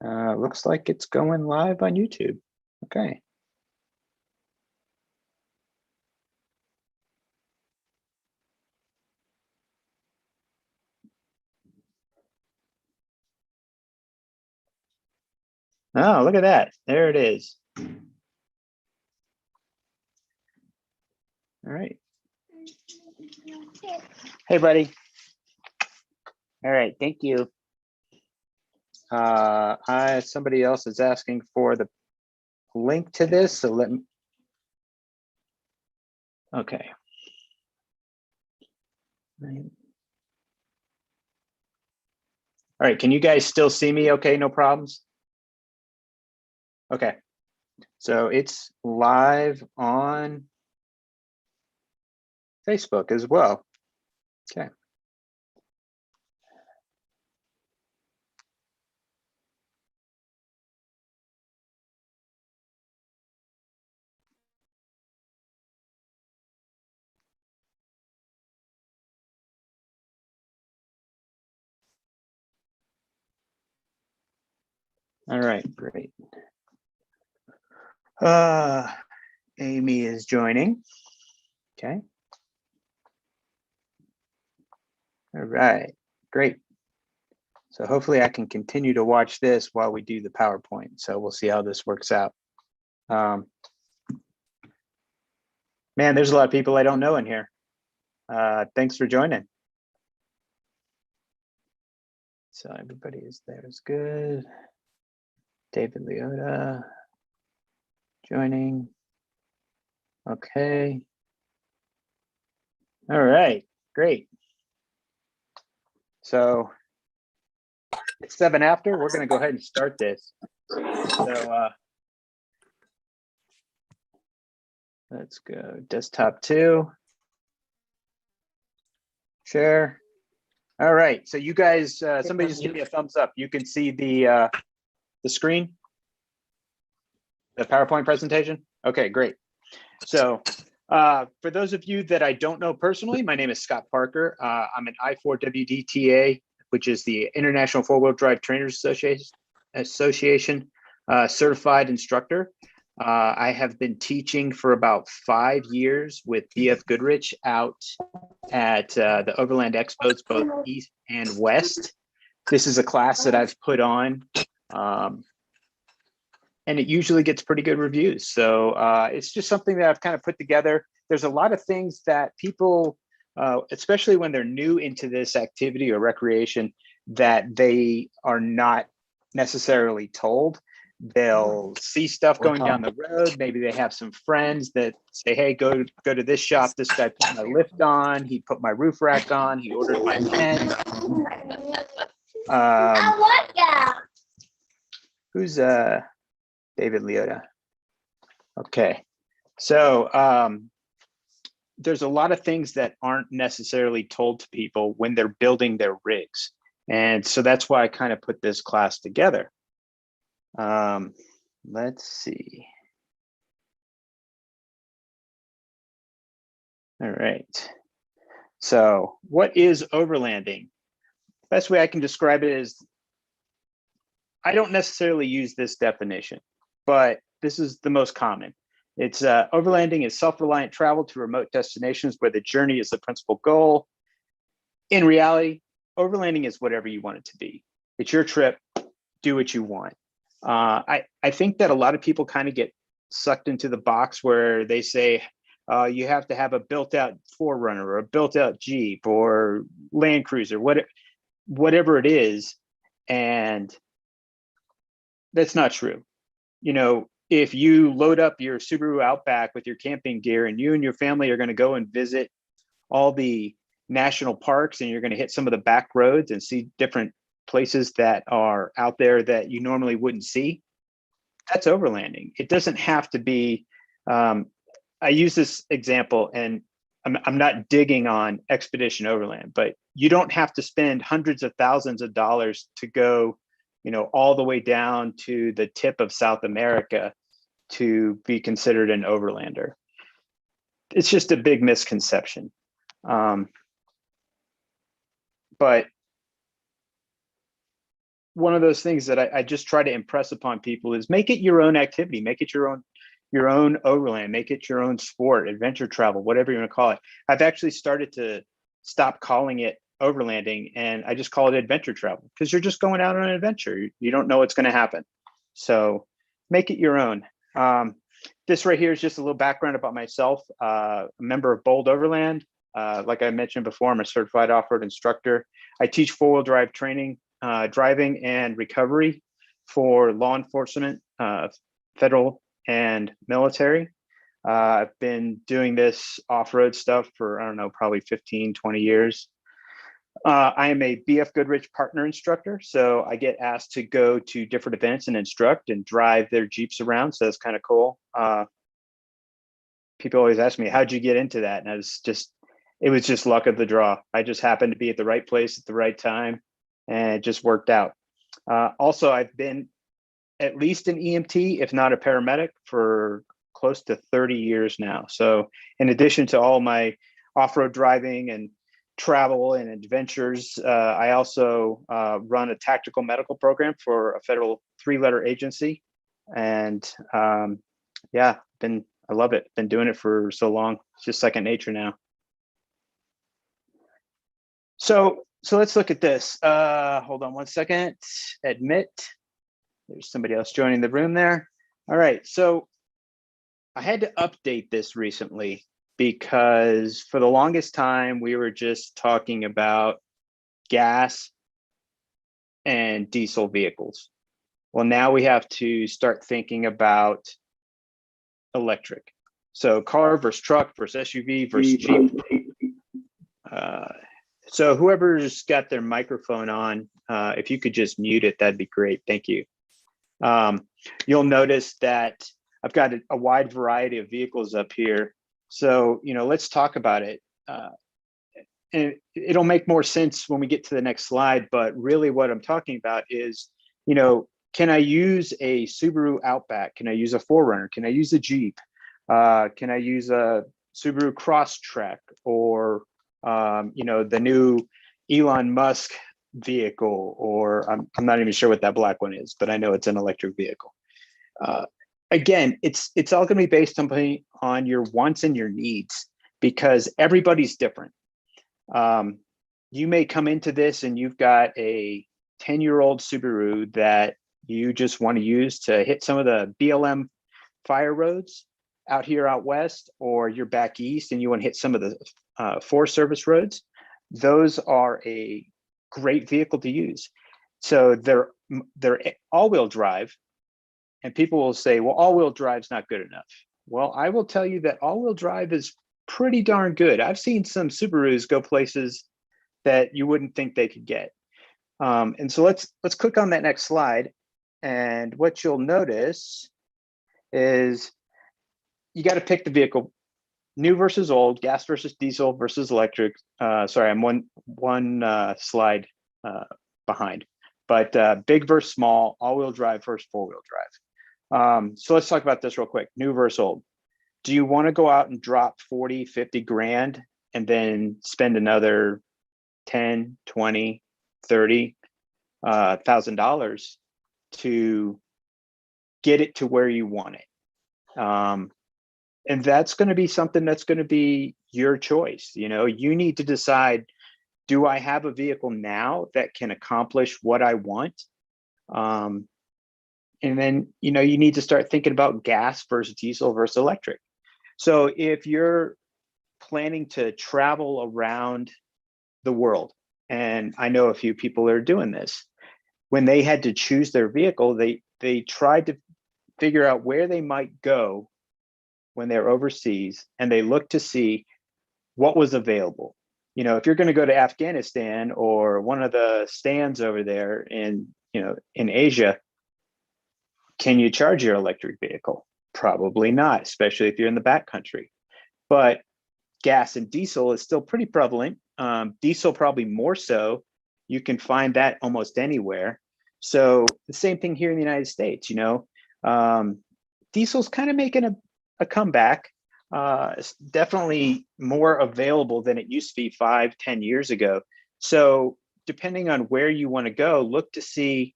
Looks like it's going live on YouTube. Okay. Oh, look at that. There it is. All right. Hey, buddy. All right, thank you. Somebody else is asking for the link to this, so let me. Okay. All right, can you guys still see me okay? No problems? Okay, so it's live on Facebook as well. Okay. All right, great. Amy is joining. Okay. All right, great. So hopefully I can continue to watch this while we do the PowerPoint. So we'll see how this works out. Man, there's a lot of people I don't know in here. Thanks for joining. So everybody is there is good. David Leota joining. Okay. All right, great. So it's 7 after, we're gonna go ahead and start this. So let's go desktop 2. Share. All right, so you guys, somebody just give me a thumbs up. You can see the screen, the PowerPoint presentation. Okay, great. So for those of you that I don't know personally, my name is Scott Parker. I'm an I4WDTA, which is the International Four-Wheel Drive Trainers Association certified instructor. I have been teaching for about 5 years with BF Goodrich out at the Overland Expos, both East and West. This is a class that I've put on, and it usually gets pretty good reviews. So it's just something that I've kind of put together. There's a lot of things that people, especially when they're new into this activity or recreation, that they are not necessarily told. They'll see stuff going down the road. Maybe they have some friends that say, hey, go to this shop. This guy put my lift on. He put my roof rack on. He ordered my tent. Who's David Leota? Okay. So there's a lot of things that aren't necessarily told to people when they're building their rigs. And so that's why I kind of put this class together. Let's see. All right. So what is overlanding? Best way I can describe it is, I don't necessarily use this definition, but this is the most common. It's overlanding is self-reliant travel to remote destinations where the journey is the principal goal. In reality, overlanding is whatever you want it to be. It's your trip, do what you want. I think that a lot of people kind of get sucked into the box where they say you have to have a built-out 4Runner or a built-out Jeep or Land Cruiser, whatever it is, and that's not true. You know, if you load up your Subaru Outback with your camping gear and you and your family are going to go and visit all the national parks and you're going to hit some of the back roads and see different places that are out there that you normally wouldn't see, that's overlanding. It doesn't have to be, I use this example and I'm not digging on Expedition Overland, but you don't have to spend hundreds of thousands of dollars to go, you know, all the way down to the tip of South America to be considered an overlander. It's just a big misconception. But one of those things that I just try to impress upon people is make it your own activity, make it your own overland, make it your own sport, adventure travel, whatever you want to call it. I've actually started to stop calling it overlanding, and I just call it adventure travel, because you're just going out on an adventure. You don't know what's going to happen. So make it your own. This right here is just a little background about myself. A member of Bold Overland. Like I mentioned before, I'm a certified off-road instructor. I teach four-wheel drive training, driving and recovery for law enforcement, federal and military. I've been doing this off-road stuff for, I don't know, probably 15, 20 years. I am a BF Goodrich partner instructor, so I get asked to go to different events and instruct and drive their Jeeps around, so that's kind of cool. People always ask me, how'd you get into that? And it was just luck of the draw. I just happened to be at the right place at the right time, and it just worked out. Also, I've been at least an EMT, if not a paramedic, for close to 30 years now. So in addition to all my off-road driving and travel and adventures, I also run a tactical medical program for a federal 3-letter agency. And yeah, I love it. Been doing it for so long. It's just second nature now. So let's look at this. Hold on one second. Admit. There's somebody else joining the room there. All right, so I had to update this recently because for the longest time, we were just talking about gas and diesel vehicles. Well, now we have to start thinking about electric. So car versus truck versus SUV versus Jeep. So whoever's got their microphone on, if you could just mute it, that'd be great. Thank you. You'll notice that I've got a wide variety of vehicles up here. So, let's talk about it. And it'll make more sense when we get to the next slide. But really what I'm talking about is, can I use a Subaru Outback? Can I use a 4Runner? Can I use a Jeep? Can I use a Subaru Crosstrek or, the new Elon Musk vehicle, or I'm not even sure what that black one is, but I know it's an electric vehicle. Again, it's all going to be based on your wants and your needs, because everybody's different. You may come into this and you've got a 10-year-old Subaru that you just want to use to hit some of the BLM fire roads out here out west, or you're back east and you want to hit some of the Forest Service roads. Those are a great vehicle to use. So they're all-wheel drive, and people will say, well, all-wheel drive's not good enough. Well, I will tell you that all-wheel drive is pretty darn good. I've seen some Subarus go places that you wouldn't think they could get. And so let's click on that next slide. And what you'll notice is you got to pick the vehicle, new versus old, gas versus diesel versus electric. Sorry, I'm one slide behind, but big versus small, all-wheel drive versus four-wheel drive. So let's talk about this real quick, new versus old. Do you want to go out and drop 40, 50 grand and then spend another 10, 20, 30 $1,000 to get it to where you want it? And that's going to be something that's going to be your choice. You need to decide, do I have a vehicle now that can accomplish what I want? And then, you need to start thinking about gas versus diesel versus electric. So if you're planning to travel around the world, and I know a few people that are doing this, when they had to choose their vehicle, they tried to figure out where they might go when they're overseas, and they looked to see what was available. If you're going to go to Afghanistan or one of the stands over there in Asia, can you charge your electric vehicle? Probably not, especially if you're in the backcountry. But gas and diesel is still pretty prevalent. Diesel probably more so. You can find that almost anywhere. So the same thing here in the United States. Diesel's kind of making a comeback. It's definitely more available than it used to be 5-10 years ago. So depending on where you want to go, look to see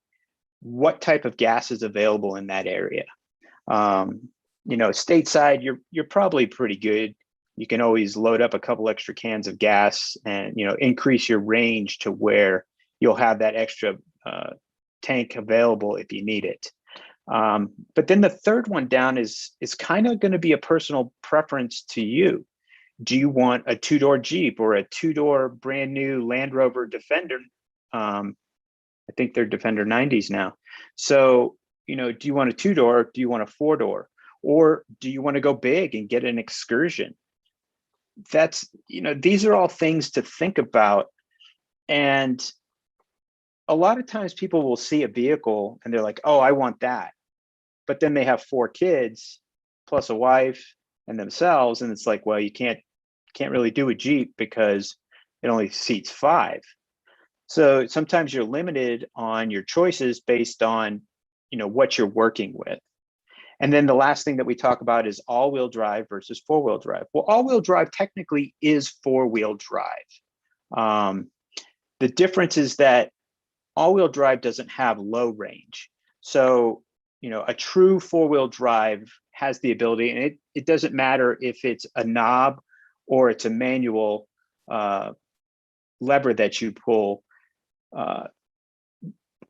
what type of gas is available in that area. Stateside, you're probably pretty good. You can always load up a couple extra cans of gas and increase your range to where you'll have that extra tank available if you need it. But then the third one down is kind of going to be a personal preference to you. Do you want a two-door Jeep or a two-door brand new Land Rover Defender? I think they're Defender 90s now. So, do you want a two-door? Do you want a four-door? Or do you want to go big and get an Excursion? These are all things to think about. And a lot of times people will see a vehicle and they're like, oh, I want that. But then they have 4 kids plus a wife and themselves. And it's like, well, you can't really do a Jeep because it only seats 5. So sometimes you're limited on your choices based on, what you're working with. And then the last thing that we talk about is all-wheel drive versus four-wheel drive. Well, all-wheel drive technically is four-wheel drive. The difference is that all-wheel drive doesn't have low range. So, a true four-wheel drive has the ability, and it doesn't matter if it's a knob or it's a manual lever that you pull.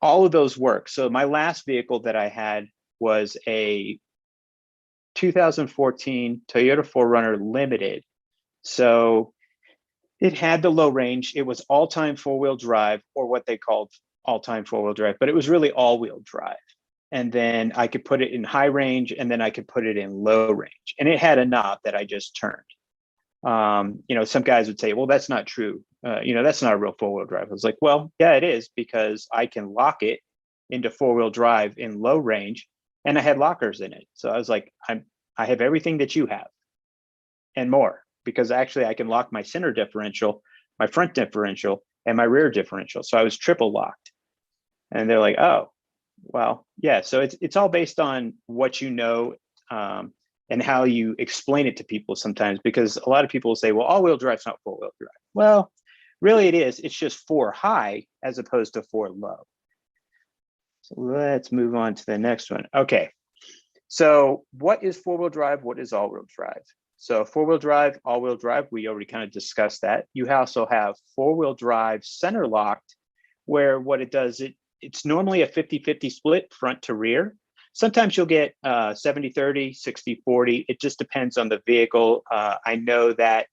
All of those work. So my last vehicle that I had was a 2014 Toyota 4Runner Limited. So it had the low range. It was all-time four-wheel drive, or what they called all-time four-wheel drive, but it was really all-wheel drive. And then I could put it in high range, and then I could put it in low range. And it had a knob that I just turned. Some guys would say, well, that's not true. That's not a real four-wheel drive. I was like, well, yeah, it is, because I can lock it into four-wheel drive in low range, and I had lockers in it. So I was like, I have everything that you have and more, because actually I can lock my center differential, my front differential, and my rear differential. So I was triple locked. And they're like, oh, well, yeah. So it's all based on what you know, and how you explain it to people sometimes, because a lot of people will say, well, all-wheel drive's not four-wheel drive. Well, really it is. It's just 4 high as opposed to 4 low. So let's move on to the next one. Okay. So what is four-wheel drive? What is all-wheel drive? So four-wheel drive, all-wheel drive, we already kind of discussed that. You also have four-wheel drive center locked, where what it does, it's normally a 50-50 split front to rear. Sometimes you'll get 70-30, 60-40. It just depends on the vehicle. I know that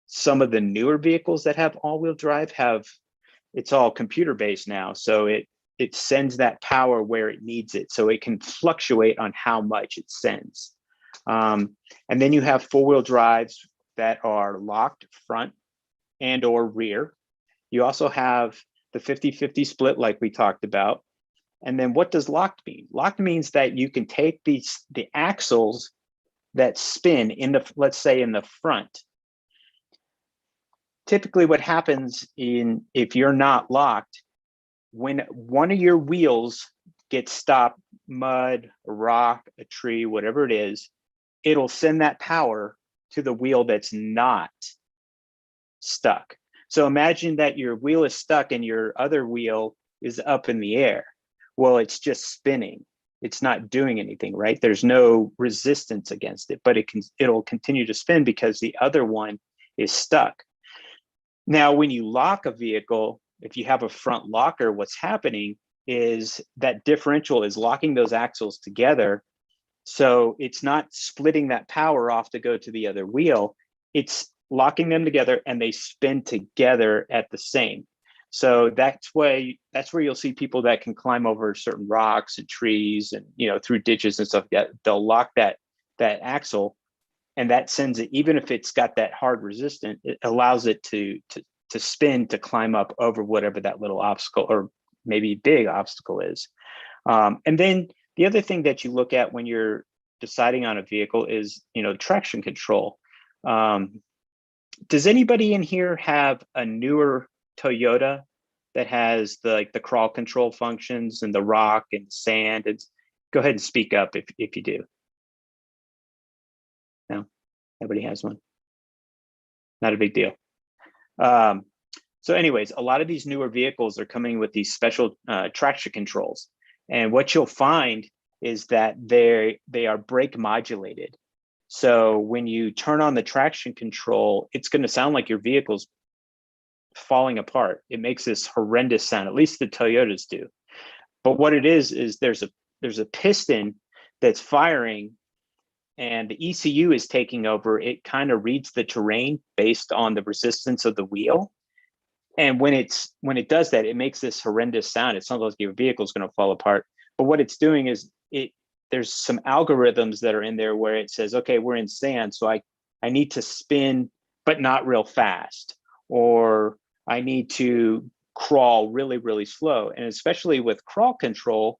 some of the newer vehicles that have all-wheel drive it's all computer-based now. So it sends that power where it needs it. So it can fluctuate on how much it sends. And then you have four-wheel drives that are locked front and or rear. You also have the 50-50 split like we talked about. And then what does locked mean? Locked means that you can take the axles that spin let's say in the front. Typically what happens if you're not locked, when one of your wheels gets stopped, mud, a rock, a tree, whatever it is, it'll send that power to the wheel that's not stuck. So imagine that your wheel is stuck and your other wheel is up in the air. Well, it's just spinning. It's not doing anything, right? There's no resistance against it, but it'll continue to spin because the other one is stuck. Now, when you lock a vehicle, if you have a front locker, what's happening is that differential is locking those axles together. So it's not splitting that power off to go to the other wheel. It's locking them together and they spin together at the same. So that's where you'll see people that can climb over certain rocks and trees and through ditches and stuff like that. They'll lock that axle, and that sends it, even if it's got that hard resistance, it allows it to spin to climb up over whatever that little obstacle or maybe big obstacle is. And then the other thing that you look at when you're deciding on a vehicle is traction control. Does anybody in here have a newer Toyota that has the crawl control functions and the rock and sand? And go ahead and speak up if you do. No, nobody has one. Not a big deal. So anyways, a lot of these newer vehicles are coming with these special traction controls. And what you'll find is that they are brake modulated. So when you turn on the traction control, it's going to sound like your vehicle's falling apart. It makes this horrendous sound, at least the Toyotas do. But what it is there's a piston that's firing, and the ECU is taking over. It kind of reads the terrain based on the resistance of the wheel. And when it does that, it makes this horrendous sound. It sounds like your vehicle's going to fall apart. But what it's doing is there's some algorithms that are in there where it says, okay, we're in sand, so I need to spin, but not real fast, or I need to crawl really, really slow. And especially with crawl control,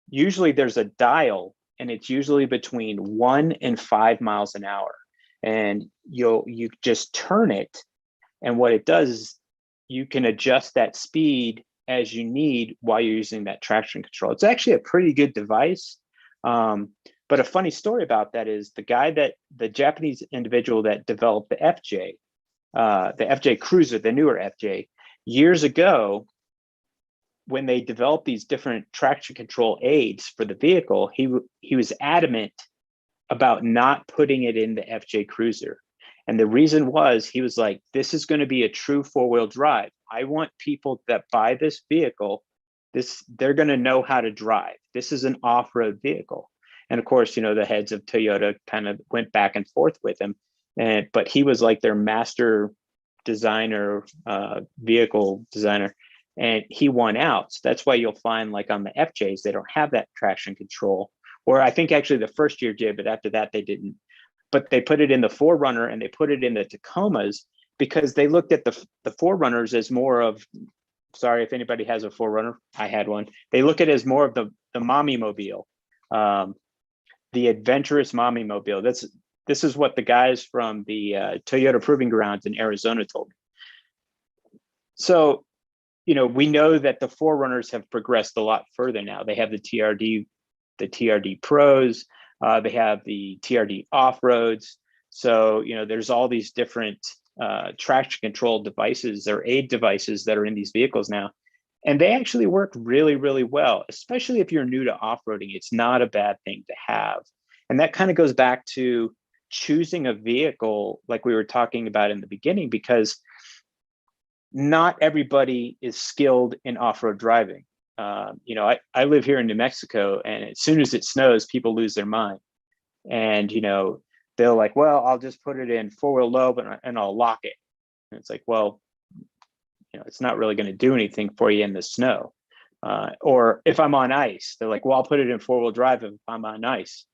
usually there's a dial, and it's usually between 1 and 5 miles an hour. And you just turn it, and what it does is you can adjust that speed as you need while you're using that traction control. It's actually a pretty good device. But a funny story about that is the Japanese individual that developed the FJ Cruiser, the newer FJ, years ago, when they developed these different traction control aids for the vehicle, he was adamant about not putting it in the FJ Cruiser. And the reason was, he was like, this is going to be a true four-wheel drive. I want people that buy this vehicle, they're going to know how to drive. This is an off-road vehicle. And of course, the heads of Toyota kind of went back and forth with him. But he was like their master designer, vehicle designer, and he won out. So that's why you'll find, like on the FJs, they don't have that traction control. Or I think actually the first year did, but after that they didn't. But they put it in the 4Runner and they put it in the Tacomas because they looked at the 4Runners as more of, sorry if anybody has a 4Runner, I had one. They look at it as more of the mommy mobile, the adventurous mommy mobile. This is what the guys from the Toyota Proving Grounds in Arizona told me. So, we know that the 4Runners have progressed a lot further now. They have the TRD Pros. They have the TRD off-roads. So, there's all these different traction control devices or aid devices that are in these vehicles now. And they actually work really, really well, especially if you're new to off-roading. It's not a bad thing to have. And that kind of goes back to choosing a vehicle like we were talking about in the beginning, because not everybody is skilled in off-road driving. I live here in New Mexico, and as soon as it snows, people lose their mind. And, they're like, well, I'll just put it in four-wheel low, and I'll lock it. And it's like, well, it's not really going to do anything for you in the snow. Or if I'm on ice, they're like, well, I'll put it in four-wheel drive if I'm on ice.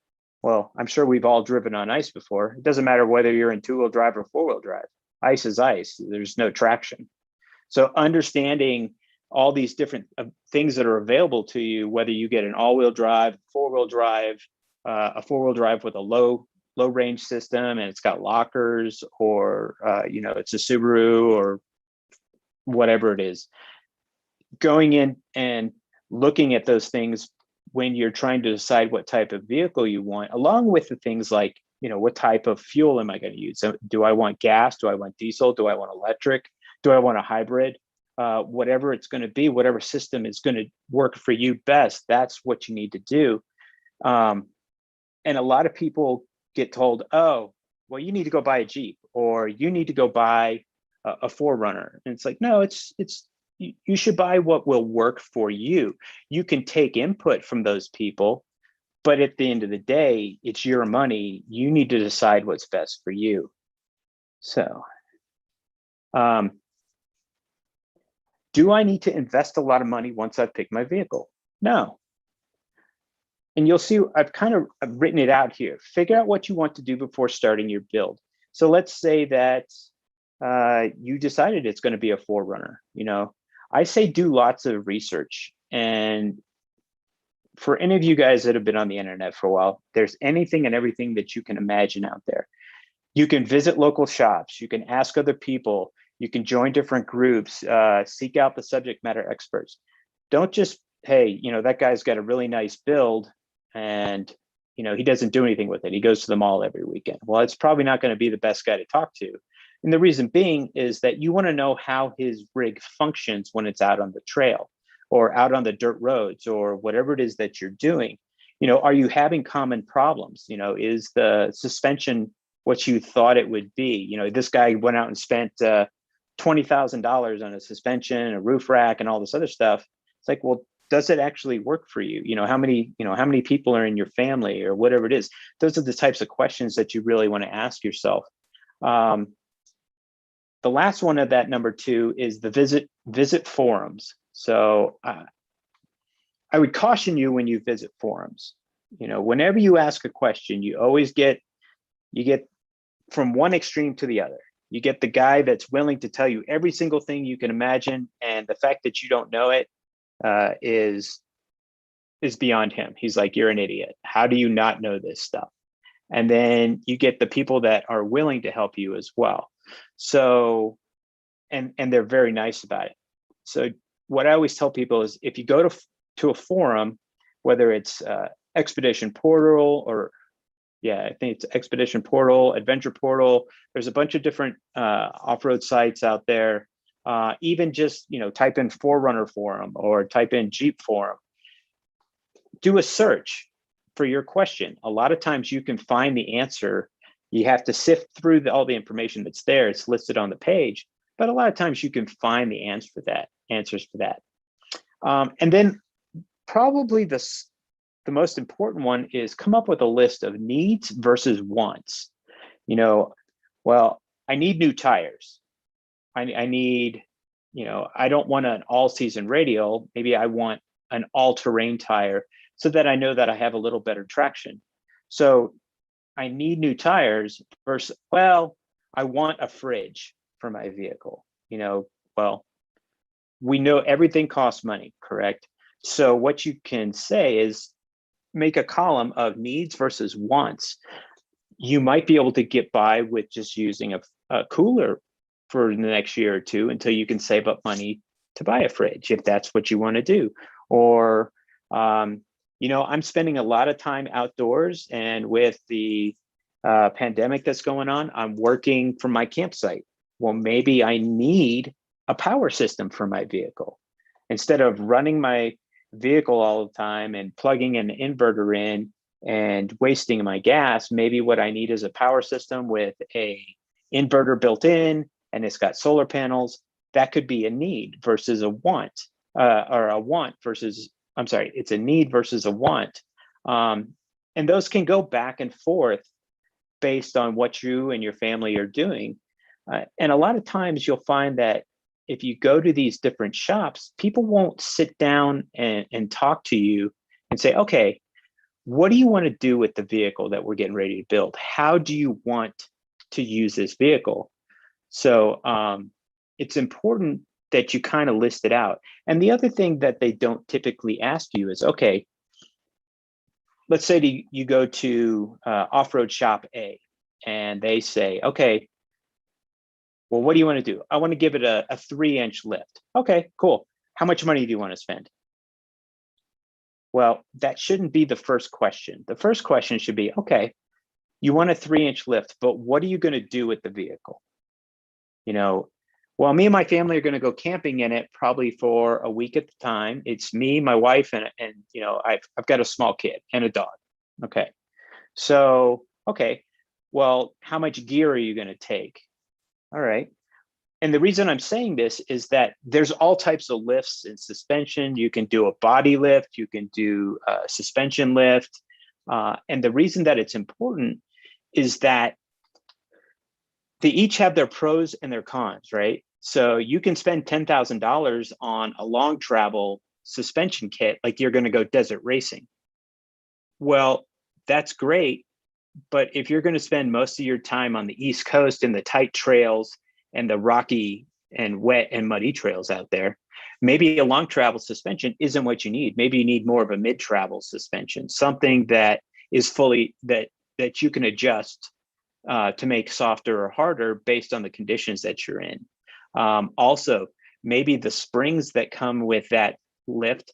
Well, I'm sure we've all driven on ice before. It doesn't matter whether you're in two-wheel drive or four-wheel drive. Ice is ice. There's no traction. So understanding all these different things that are available to you, whether you get an all-wheel drive, four-wheel drive, a four-wheel drive with a low range system, and it's got lockers, or it's a Subaru or whatever it is. Going in and looking at those things when you're trying to decide what type of vehicle you want, along with the things like, what type of fuel am I going to use? So do I want gas? Do I want diesel? Do I want electric? Do I want a hybrid? Whatever it's going to be, whatever system is going to work for you best, that's what you need to do. And a lot of people get told, oh, well, you need to go buy a Jeep, or you need to go buy a 4Runner. And it's like, no, you should buy what will work for you. You can take input from those people, but at the end of the day, it's your money. You need to decide what's best for you. So, do I need to invest a lot of money once I've picked my vehicle? No. And you'll see, I've written it out here. Figure out what you want to do before starting your build. So let's say that you decided it's going to be a 4Runner. I say do lots of research. And for any of you guys that have been on the internet for a while, there's anything and everything that you can imagine out there. You can visit local shops. You can ask other people. You can join different groups, seek out the subject matter experts. Don't just, hey, that guy's got a really nice build and, he doesn't do anything with it. He goes to the mall every weekend. Well, it's probably not going to be the best guy to talk to. And the reason being is that you want to know how his rig functions when it's out on the trail. or out on the dirt roads, or whatever it is that you're doing. Are you having common problems? Is the suspension what you thought it would be? This guy went out and spent $20,000 on a suspension, a roof rack, and all this other stuff. It's like, well, does it actually work for you? How many people are in your family, or whatever it is? Those are the types of questions that you really want to ask yourself. The last one of that, number 2, is the visit forums. So I would caution you when you visit forums. Whenever you ask a question, you get from one extreme to the other. You get the guy that's willing to tell you every single thing you can imagine, and the fact that you don't know it is beyond him. He's like, you're an idiot. How do you not know this stuff? And then you get the people that are willing to help you as well. So, and they're very nice about it. So what I always tell people is, if you go to a forum, whether it's Expedition Portal, or I think it's Expedition Portal, Adventure Portal, there's a bunch of different off-road sites out there. Even just, type in Forerunner Forum or type in Jeep Forum. Do a search for your question. A lot of times you can find the answer. You have to sift through all the information that's there. It's listed on the page, but a lot of times you can find the answers for that. And then probably the most important one is come up with a list of needs versus wants. Well, I need new tires. I need, I don't want an all-season radial. Maybe I want an all-terrain tire so that I know that I have a little better traction. So I need new tires versus, well, I want a fridge for my vehicle. Well, we know everything costs money, correct? So what you can say is make a column of needs versus wants. You might be able to get by with just using a cooler for the next year or two until you can save up money to buy a fridge, if that's what you want to do. Or, I'm spending a lot of time outdoors, and with the pandemic that's going on, I'm working from my campsite. Well, maybe I need a power system for my vehicle. Instead of running my vehicle all the time and plugging an inverter in and wasting my gas, maybe what I need is a power system with a inverter built in, and it's got solar panels. That could be a need versus a want, or a want versus, I'm sorry, it's a need versus a want. And those can go back and forth based on what you and your family are doing. And a lot of times you'll find that if you go to these different shops, people won't sit down and talk to you and say, okay, what do you want to do with the vehicle that we're getting ready to build? How do you want to use this vehicle? So it's important that you kind of list it out. And the other thing that they don't typically ask you is, okay, let's say you go to off-road shop A, and they say, okay, well, what do you want to do? I want to give it a 3-inch lift. Okay, cool. How much money do you want to spend? Well, that shouldn't be the first question. The first question should be, okay, you want a 3-inch lift, but what are you going to do with the vehicle? Well, me and my family are going to go camping in it probably for a week at a time. It's me, my wife, and I've got a small kid and a dog. Okay. So, okay, well, how much gear are you going to take? All right. And the reason I'm saying this is that there's all types of lifts and suspension. You can do a body lift, you can do a suspension lift. And the reason that it's important is that they each have their pros and their cons, right? So you can spend $10,000 on a long travel suspension kit, like you're going to go desert racing. Well, that's great. But if you're going to spend most of your time on the East Coast in the tight trails and the rocky and wet and muddy trails out there, maybe a long travel suspension isn't what you need. Maybe you need more of a mid-travel suspension, something that is fully, that you can adjust to make softer or harder based on the conditions that you're in. Also, maybe the springs that come with that lift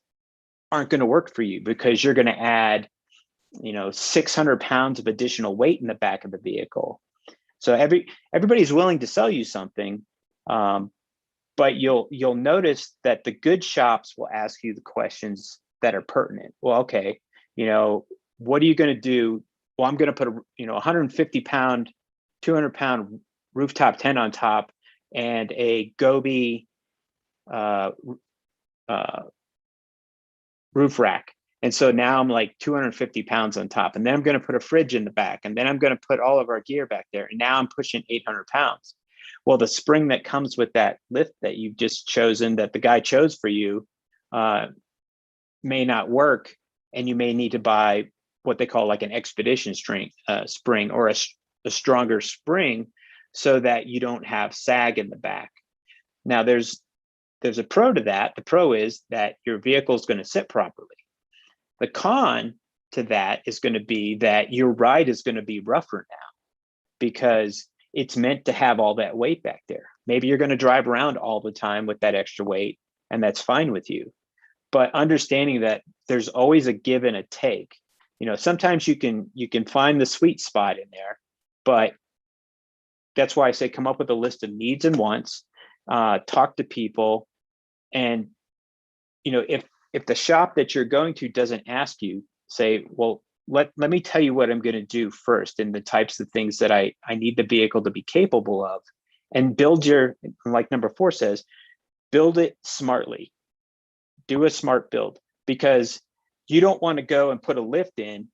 aren't going to work for you because you're going to add 600 pounds of additional weight in the back of the vehicle. So everybody's willing to sell you something, But you'll notice that the good shops will ask you the questions that are pertinent. Well, okay, what are you going to do? Well, I'm going to put a 150 pound, 200 pound rooftop tent on top and a Gobi roof rack. And so now I'm like 250 pounds on top, and then I'm going to put a fridge in the back, and then I'm going to put all of our gear back there. And now I'm pushing 800 pounds. Well, the spring that comes with that lift that you've just chosen, that the guy chose for you, may not work, and you may need to buy what they call like an expedition spring, or a stronger spring, so that you don't have sag in the back. Now there's a pro to that. The pro is that your vehicle is going to sit properly. The con to that is going to be that your ride is going to be rougher now, because it's meant to have all that weight back there. Maybe you're going to drive around all the time with that extra weight, and that's fine with you. But understanding that there's always a give and a take. Sometimes you can find the sweet spot in there, but that's why I say come up with a list of needs and wants, talk to people, and if the shop that you're going to doesn't ask you, say, well, let me tell you what I'm going to do first, and the types of things that I need the vehicle to be capable of, and build like number 4 says, build it smartly. Do a smart build, because you don't want to go and put a lift in,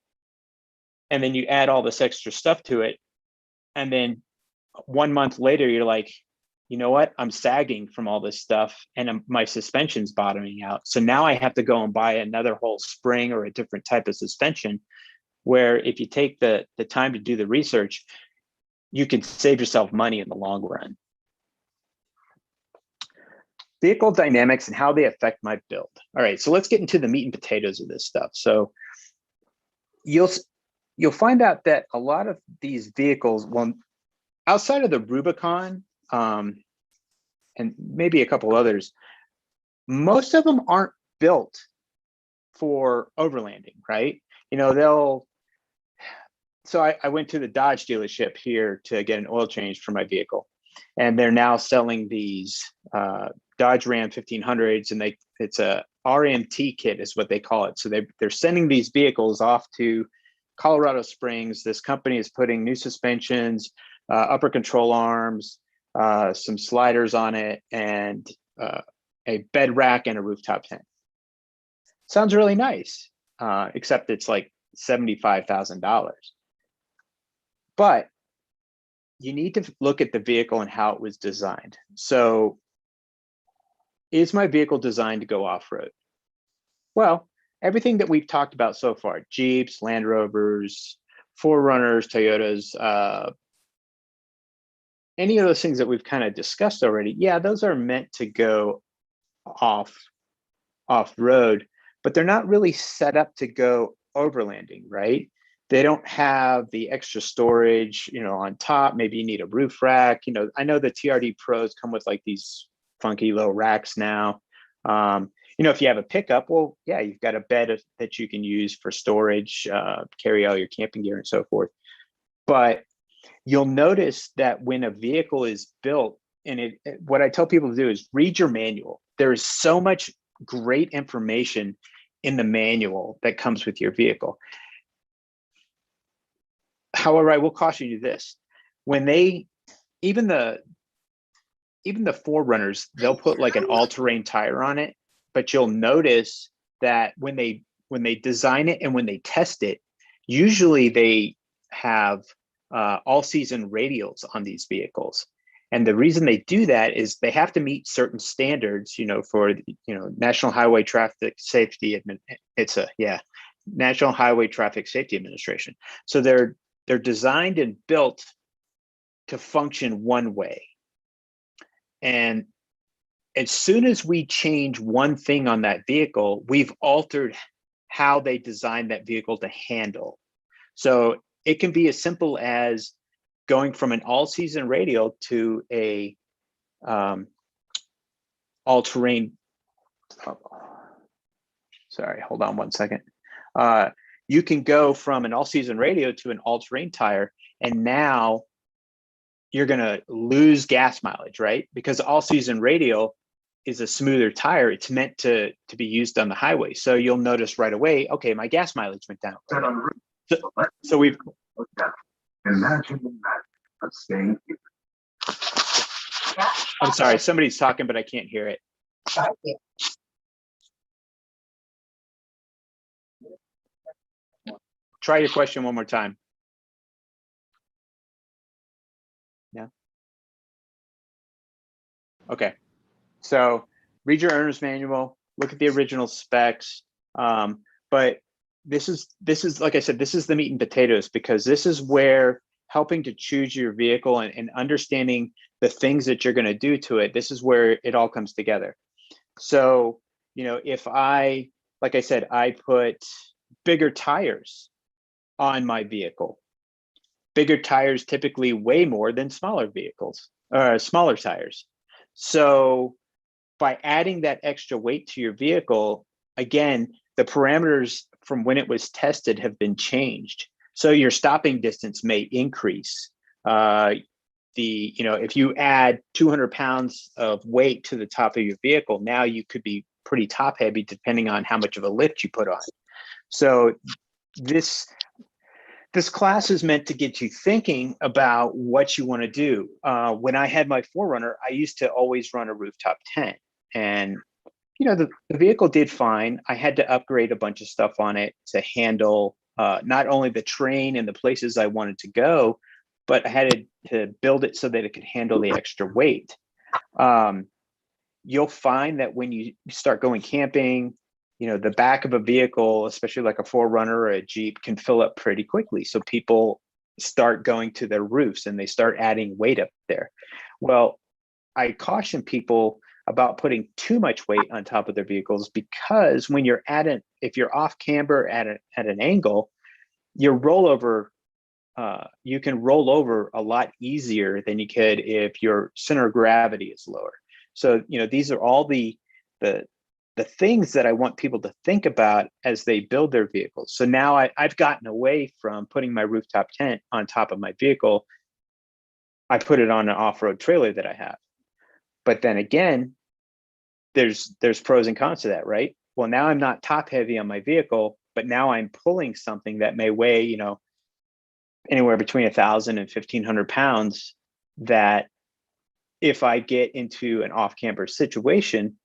and then you add all this extra stuff to it, and then 1 month later you're like, you know what, I'm sagging from all this stuff, and my suspension's bottoming out. So now I have to go and buy another whole spring or a different type of suspension, where if you take the time to do the research, you can save yourself money in the long run. Vehicle dynamics and how they affect my build. All right, so let's get into the meat and potatoes of this stuff. So you'll find out that a lot of these vehicles, well, outside of the Rubicon, and maybe a couple others, most of them aren't built for overlanding, right? So I went to the Dodge dealership here to get an oil change for my vehicle, and they're now selling these Dodge Ram 1500s, and it's a RMT kit is what they call it. So they're sending these vehicles off to Colorado Springs. This company is putting new suspensions, upper control arms, some sliders on it, and a bed rack and a rooftop tent. Sounds really nice, except it's like $75,000. But you need to look at the vehicle and how it was designed. So is my vehicle designed to go off-road? Well, everything that we've talked about so far, Jeeps, Land Rovers, 4Runners, Toyotas, any of those things that we've kind of discussed already, yeah, those are meant to go off-road, but they're not really set up to go overlanding, right? They don't have the extra storage, on top. Maybe you need a roof rack. I know the TRD Pros come with like these funky low racks now. If you have a pickup, well, yeah, you've got a bed that you can use for storage, carry all your camping gear and so forth. But you'll notice that when a vehicle is built, and what I tell people to do is read your manual. There is so much great information in the manual that comes with your vehicle. However, I will caution you this: when even the 4Runners, they'll put like an all-terrain tire on it, but you'll notice that when they design it and when they test it, usually they have all-season radials on these vehicles. And the reason they do that is they have to meet certain standards, for National Highway Traffic Safety. National Highway Traffic Safety Administration. So they're designed and built to function one way. And as soon as we change one thing on that vehicle, we've altered how they designed that vehicle to handle. So it can be as simple as going from an all-season radial to a all-terrain. Sorry, hold on one second. You can go from an all-season radial to an all-terrain tire, and now you're going to lose gas mileage, right? Because all season radial is a smoother tire. It's meant to be used on the highway. So you'll notice right away, okay, my gas mileage went down. So we've imagine that staying. I'm sorry, somebody's talking, but I can't hear it. Try your question one more time. Yeah. Okay. So read your owner's manual, look at the original specs. But this is, like I said, this is the meat and potatoes, because this is where helping to choose your vehicle and understanding the things that you're going to do to it, this is where it all comes together. So, you know, if I, like I said, I put bigger tires on my vehicle. Bigger tires typically weigh more than smaller vehicles, or smaller tires. So by adding that extra weight to your vehicle, again, the parameters from when it was tested have been changed. So your stopping distance may increase. You know, if you add 200 pounds of weight to the top of your vehicle, now you could be pretty top heavy depending on how much of a lift you put on. So this class is meant to get you thinking about what you want to do. When I had my 4Runner, I used to always run a rooftop tent, and you know, the vehicle did fine. I had to upgrade a bunch of stuff on it to handle not only the terrain and the places I wanted to go, but I had to build it so that it could handle the extra weight. You'll find that when you start going camping, you know, the back of a vehicle, especially like a 4Runner or a Jeep, can fill up pretty quickly. So people start going to their roofs and they start adding weight up there. Well, I caution people about putting too much weight on top of their vehicles, because when you're if you're off camber at an angle, your rollover, you can roll over a lot easier than you could if your center of gravity is lower. So, you know, these are all the things that I want people to think about as they build their vehicles. So now I've gotten away from putting my rooftop tent on top of my vehicle. I put it on an off-road trailer that I have. But then again, there's pros and cons to that, right? Well, now I'm not top heavy on my vehicle, but now I'm pulling something that may weigh, you know, anywhere between 1,000 and 1,500 pounds, that if I get into an off-camber situation,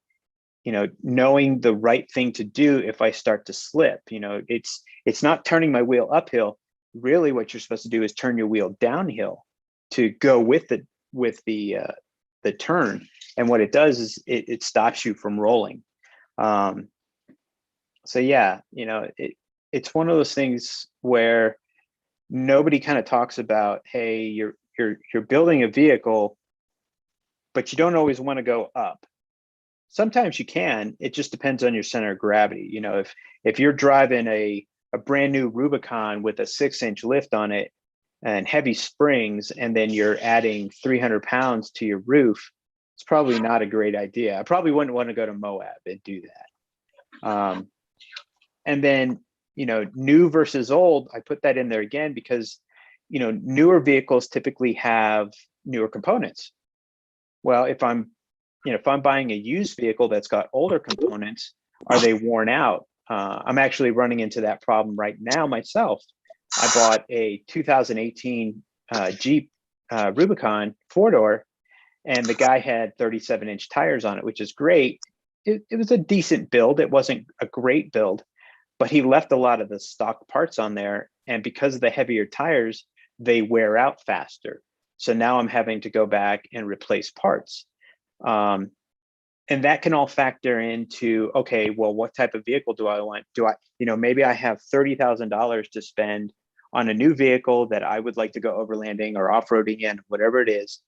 you know, knowing the right thing to do if I start to slip, you know, it's not turning my wheel uphill. Really what you're supposed to do is turn your wheel downhill to go with the turn. And what it does is it stops you from rolling. So yeah, you know, it's one of those things where nobody kind of talks about, hey, you're building a vehicle, but you don't always want to go up. Sometimes you can. It just depends on your center of gravity. You know, if you're driving a brand new Rubicon with a 6-inch lift on it and heavy springs, and then you're adding 300 pounds to your roof, it's probably not a great idea. I probably wouldn't want to go to Moab and do that. And then, you know, new versus old, I put that in there again because, you know, newer vehicles typically have newer components. Well, if I'm buying a used vehicle that's got older components, are they worn out? I'm actually running into that problem right now myself. I bought a 2018 Jeep Rubicon 4-door, and the guy had 37-inch tires on it, which is great. It was a decent build. It wasn't a great build, but he left a lot of the stock parts on there. And because of the heavier tires, they wear out faster. So now I'm having to go back and replace parts. And that can all factor into, okay, well, what type of vehicle do I want? You know, maybe I have $30,000 to spend on a new vehicle that I would like to go overlanding or off-roading in, whatever it is.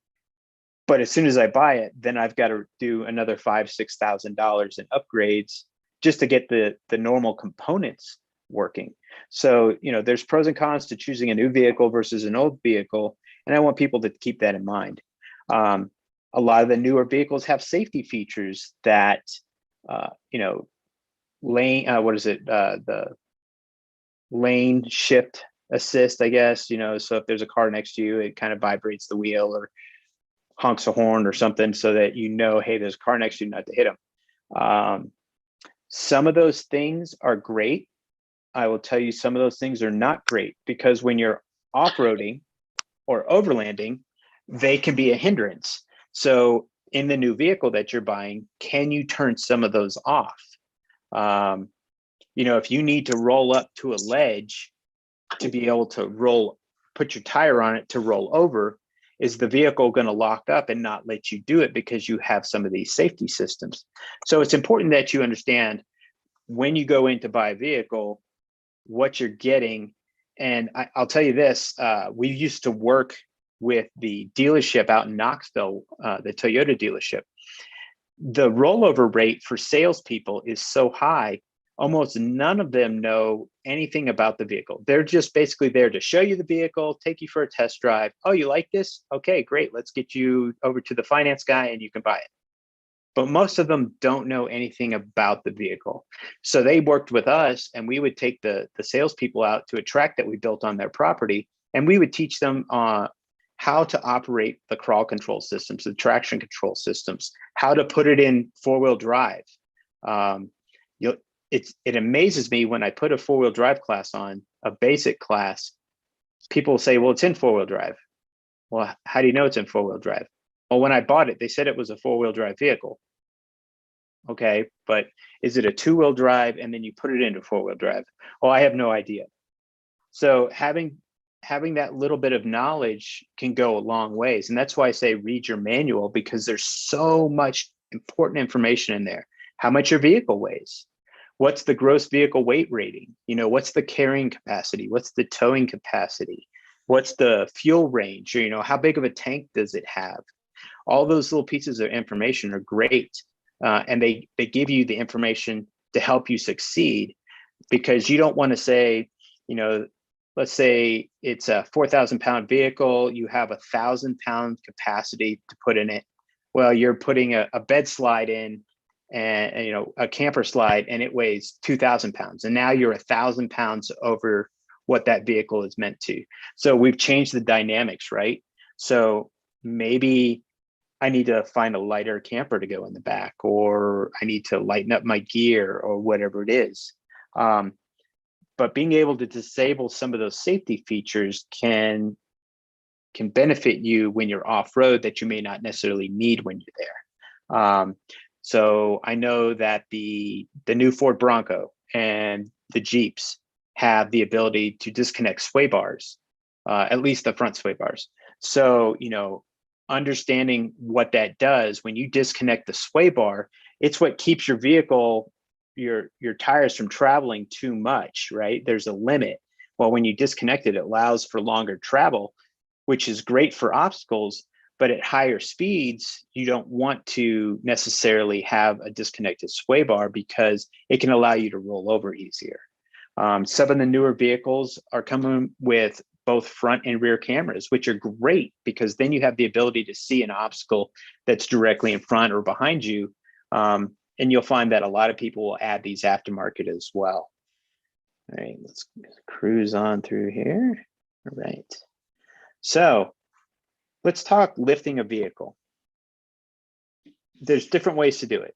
But as soon as I buy it, then I've got to do another $5,000-6,000 in upgrades just to get the normal components working. So, you know, there's pros and cons to choosing a new vehicle versus an old vehicle. And I want people to keep that in mind. A lot of the newer vehicles have safety features that, you know, the lane shift assist, I guess, so if there's a car next to you, it kind of vibrates the wheel or honks a horn or something so that hey, there's a car next to you, not to hit them. Some of those things are great. I will tell you some of those things are not great, because when you're off-roading or overlanding, they can be a hindrance. So in the new vehicle that you're buying, can you turn some of those off? If you need to roll up to a ledge to be able to put your tire on it to roll over, is the vehicle going to lock up and not let you do it because you have some of these safety systems? So it's important that you understand when you go in to buy a vehicle, what you're getting. And I'll tell you this, we used to work with the dealership out in Knoxville, the Toyota dealership. The rollover rate for salespeople is so high, almost none of them know anything about the vehicle. They're just basically there to show you the vehicle, take you for a test drive. Oh, you like this? Okay, great. Let's get you over to the finance guy and you can buy it. But most of them don't know anything about the vehicle. So they worked with us, and we would take the salespeople out to a track that we built on their property, and we would teach them how to operate the crawl control systems, the traction control systems, how to put it in four-wheel drive. It amazes me when I put a four-wheel drive class on, a basic class, people say, well, it's in four-wheel drive. Well, how do you know it's in four-wheel drive? Well, when I bought it, they said it was a four-wheel drive vehicle. Okay, but is it a two-wheel drive and then you put it into four-wheel drive? Oh, I have no idea. So having that little bit of knowledge can go a long ways. And that's why I say read your manual, because there's so much important information in there. How much your vehicle weighs? What's the gross vehicle weight rating? What's the carrying capacity? What's the towing capacity? What's the fuel range? Or, how big of a tank does it have? All those little pieces of information are great. And they give you the information to help you succeed, because you don't want to say, let's say it's a 4,000 pound vehicle, you have 1,000 pound capacity to put in it. Well, you're putting a bed slide in and, a camper slide, and it weighs 2,000 pounds. And now you're 1,000 pounds over what that vehicle is meant to. So we've changed the dynamics, right? So maybe I need to find a lighter camper to go in the back, or I need to lighten up my gear, or whatever it is. But being able to disable some of those safety features can benefit you when you're off-road that you may not necessarily need when you're there. So I know that the new Ford Bronco and the Jeeps have the ability to disconnect sway bars, at least the front sway bars. So, understanding what that does, when you disconnect the sway bar, it's what keeps your vehicle, your tires from traveling too much, right? There's a limit. Well, when you disconnect it, it allows for longer travel, which is great for obstacles, but at higher speeds, you don't want to necessarily have a disconnected sway bar, because it can allow you to roll over easier. Some of the newer vehicles are coming with both front and rear cameras, which are great, because then you have the ability to see an obstacle that's directly in front or behind you. And you'll find that a lot of people will add these aftermarket as well. All right, let's cruise on through here. All right. So let's talk lifting a vehicle. There's different ways to do it.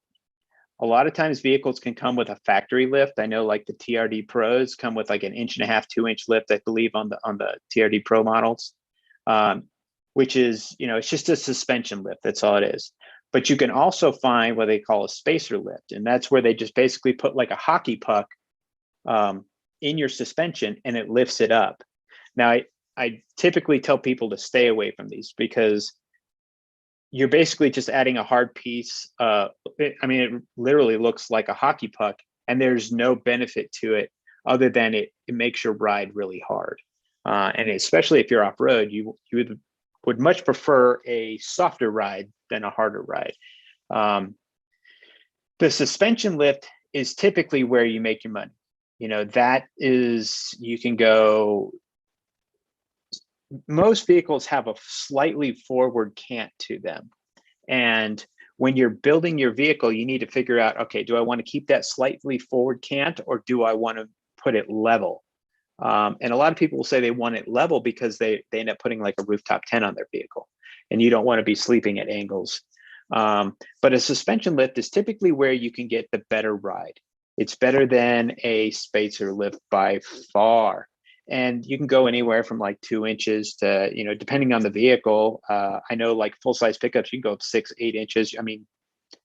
A lot of times vehicles can come with a factory lift. I know like the TRD Pros come with like an 1.5 inch, 2 inch lift, I believe, on the TRD Pro models, which is, it's just a suspension lift. That's all it is. But you can also find what they call a spacer lift. And that's where they just basically put like a hockey puck in your suspension, and it lifts it up. Now, I typically tell people to stay away from these, because you're basically just adding a hard piece. It literally looks like a hockey puck, and there's no benefit to it other than it makes your ride really hard. And especially if you're off-road, you would much prefer a softer ride than a harder ride. The suspension lift is typically where you make your money. That is, you can go, most vehicles have a slightly forward cant to them. And when you're building your vehicle, you need to figure out, okay, do I want to keep that slightly forward cant, or do I want to put it level? And a lot of people will say they want it level because they end up putting like a rooftop tent on their vehicle, and you don't want to be sleeping at angles. But a suspension lift is typically where you can get the better ride. It's better than a spacer lift by far. And you can go anywhere from like 2 inches to, depending on the vehicle. I know like full-size pickups, you can go up 6, 8 inches. I mean,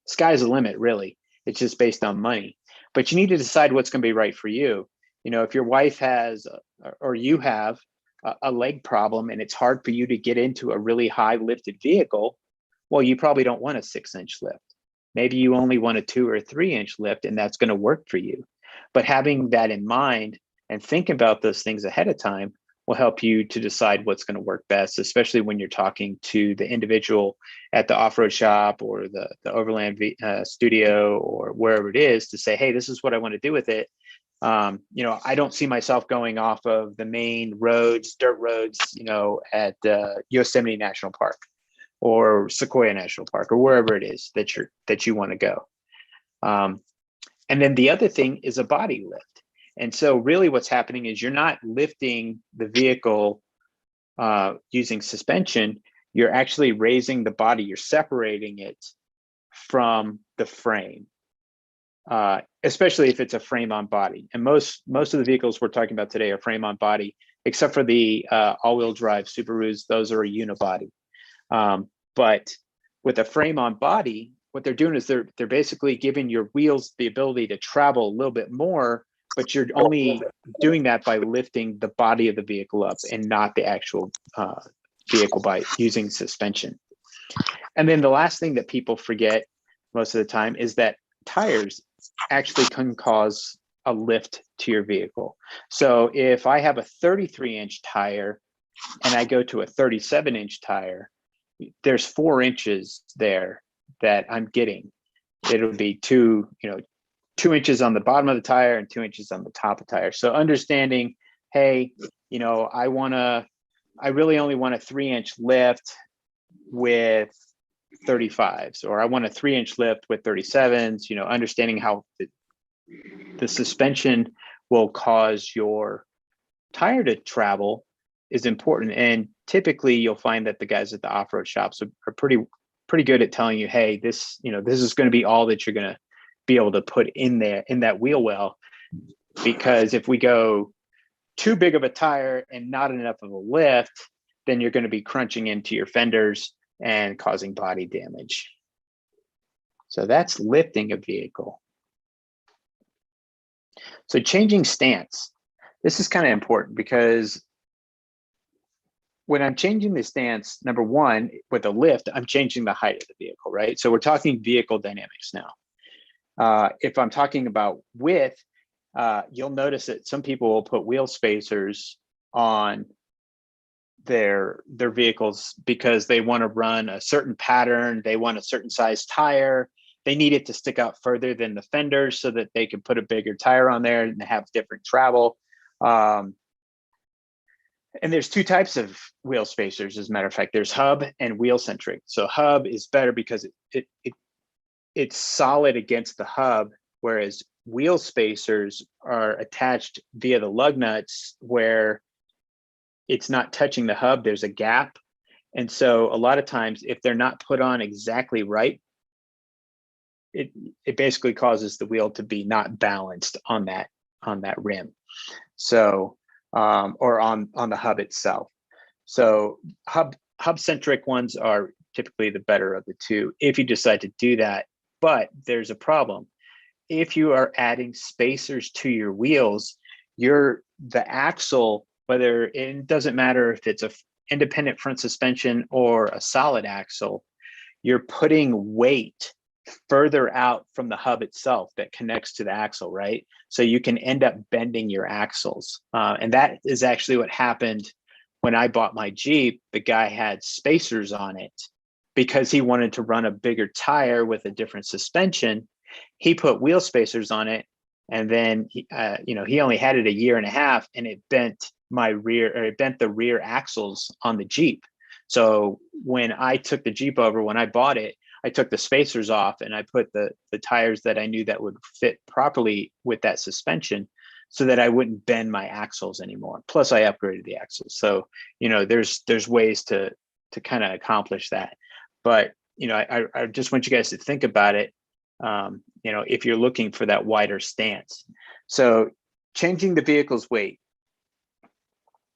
sky's the limit, really. It's just based on money. But you need to decide what's going to be right for you. If your wife has, or you have a leg problem and it's hard for you to get into a really high lifted vehicle, well, you probably don't want a 6-inch lift. Maybe you only want a 2 or 3-inch lift, and that's going to work for you. But having that in mind and think about those things ahead of time will help you to decide what's going to work best, especially when you're talking to the individual at the off-road shop or the overland studio or wherever it is, to say, hey, this is what I want to do with it. I don't see myself going off of the main roads, dirt roads, at Yosemite National Park or Sequoia National Park or wherever it is that you want to go. And then the other thing is a body lift. And so really what's happening is you're not lifting the vehicle using suspension. You're actually raising the body. You're separating it from the frame, especially if it's a frame on body. And most of the vehicles we're talking about today are frame on body, except for the all-wheel drive Subarus. Those are a unibody. But with a frame on body, what they're doing is they're basically giving your wheels the ability to travel a little bit more, but you're only doing that by lifting the body of the vehicle up and not the actual vehicle by using suspension. And then the last thing that people forget most of the time is that tires actually can cause a lift to your vehicle. So if I have a 33-inch tire and I go to a 37-inch tire, there's 4 inches there that I'm getting. It'll be 2 inches on the bottom of the tire and 2 inches on the top of the tire. So understanding, hey, I really only want a 3-inch lift with 35s, or I want a 3-inch lift with 37s, understanding how the suspension will cause your tire to travel is important. And typically you'll find that the guys at the off-road shops are pretty good at telling you, hey, this is going to be all that you're going to be able to put in there in that wheel well, because if we go too big of a tire and not enough of a lift, then you're going to be crunching into your fenders and causing body damage. So that's lifting a vehicle. So changing stance. This is kind of important because when I'm changing the stance, number one, with a lift, I'm changing the height of the vehicle, right? So we're talking vehicle dynamics now. If I'm talking about width, you'll notice that some people will put wheel spacers on their vehicles because they want to run a certain pattern, they want a certain size tire, they need it to stick out further than the fenders so that they can put a bigger tire on there and have different travel. And there's 2 types of wheel spacers, as a matter of fact. There's hub and wheel centric. So hub is better because it's solid against the hub, whereas wheel spacers are attached via the lug nuts where it's not touching the hub, there's a gap. And so a lot of times if they're not put on exactly right, it basically causes the wheel to be not balanced on that rim. So or on the hub itself. So hub centric ones are typically the better of the 2 if you decide to do that. But there's a problem. If you are adding spacers to your wheels, the axle, whether it doesn't matter if it's a independent front suspension or a solid axle, you're putting weight further out from the hub itself that connects to the axle, right? So you can end up bending your axles. And that is actually what happened when I bought my Jeep. The guy had spacers on it because he wanted to run a bigger tire with a different suspension. He put wheel spacers on it, and then he only had it a year and a half, and it bent the rear axles on the Jeep. So when I took the Jeep over, when I bought it, I took the spacers off and I put the tires that I knew that would fit properly with that suspension. so that I wouldn't bend my axles anymore. Plus I upgraded the axles. So, there's ways to kind of accomplish that. But, I just want you guys to think about it. If you're looking for that wider stance. So changing the vehicle's weight.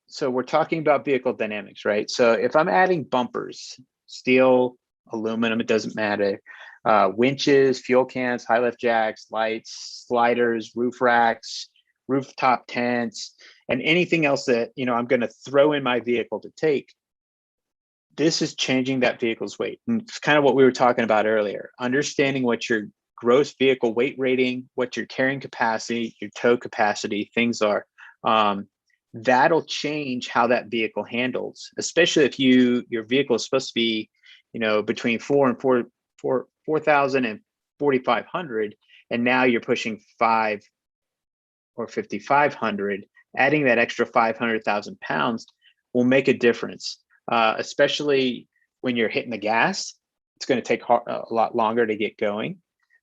So we're talking about vehicle dynamics, right? So if I'm adding bumpers, steel, aluminum, it doesn't matter, winches, fuel cans, high lift jacks, lights, sliders, roof racks, rooftop tents, and anything else that, I'm going to throw in my vehicle to take, this is changing that vehicle's weight. And it's kind of what we were talking about earlier, understanding what your gross vehicle weight rating, what your carrying capacity, your tow capacity, things are. That'll change how that vehicle handles, especially if your vehicle is supposed to be, between 4,000 and 4,500, and now you're pushing 5 or 5,500. Adding that extra 500,000 pounds will make a difference, especially when you're hitting the gas. It's going to take a lot longer to get going.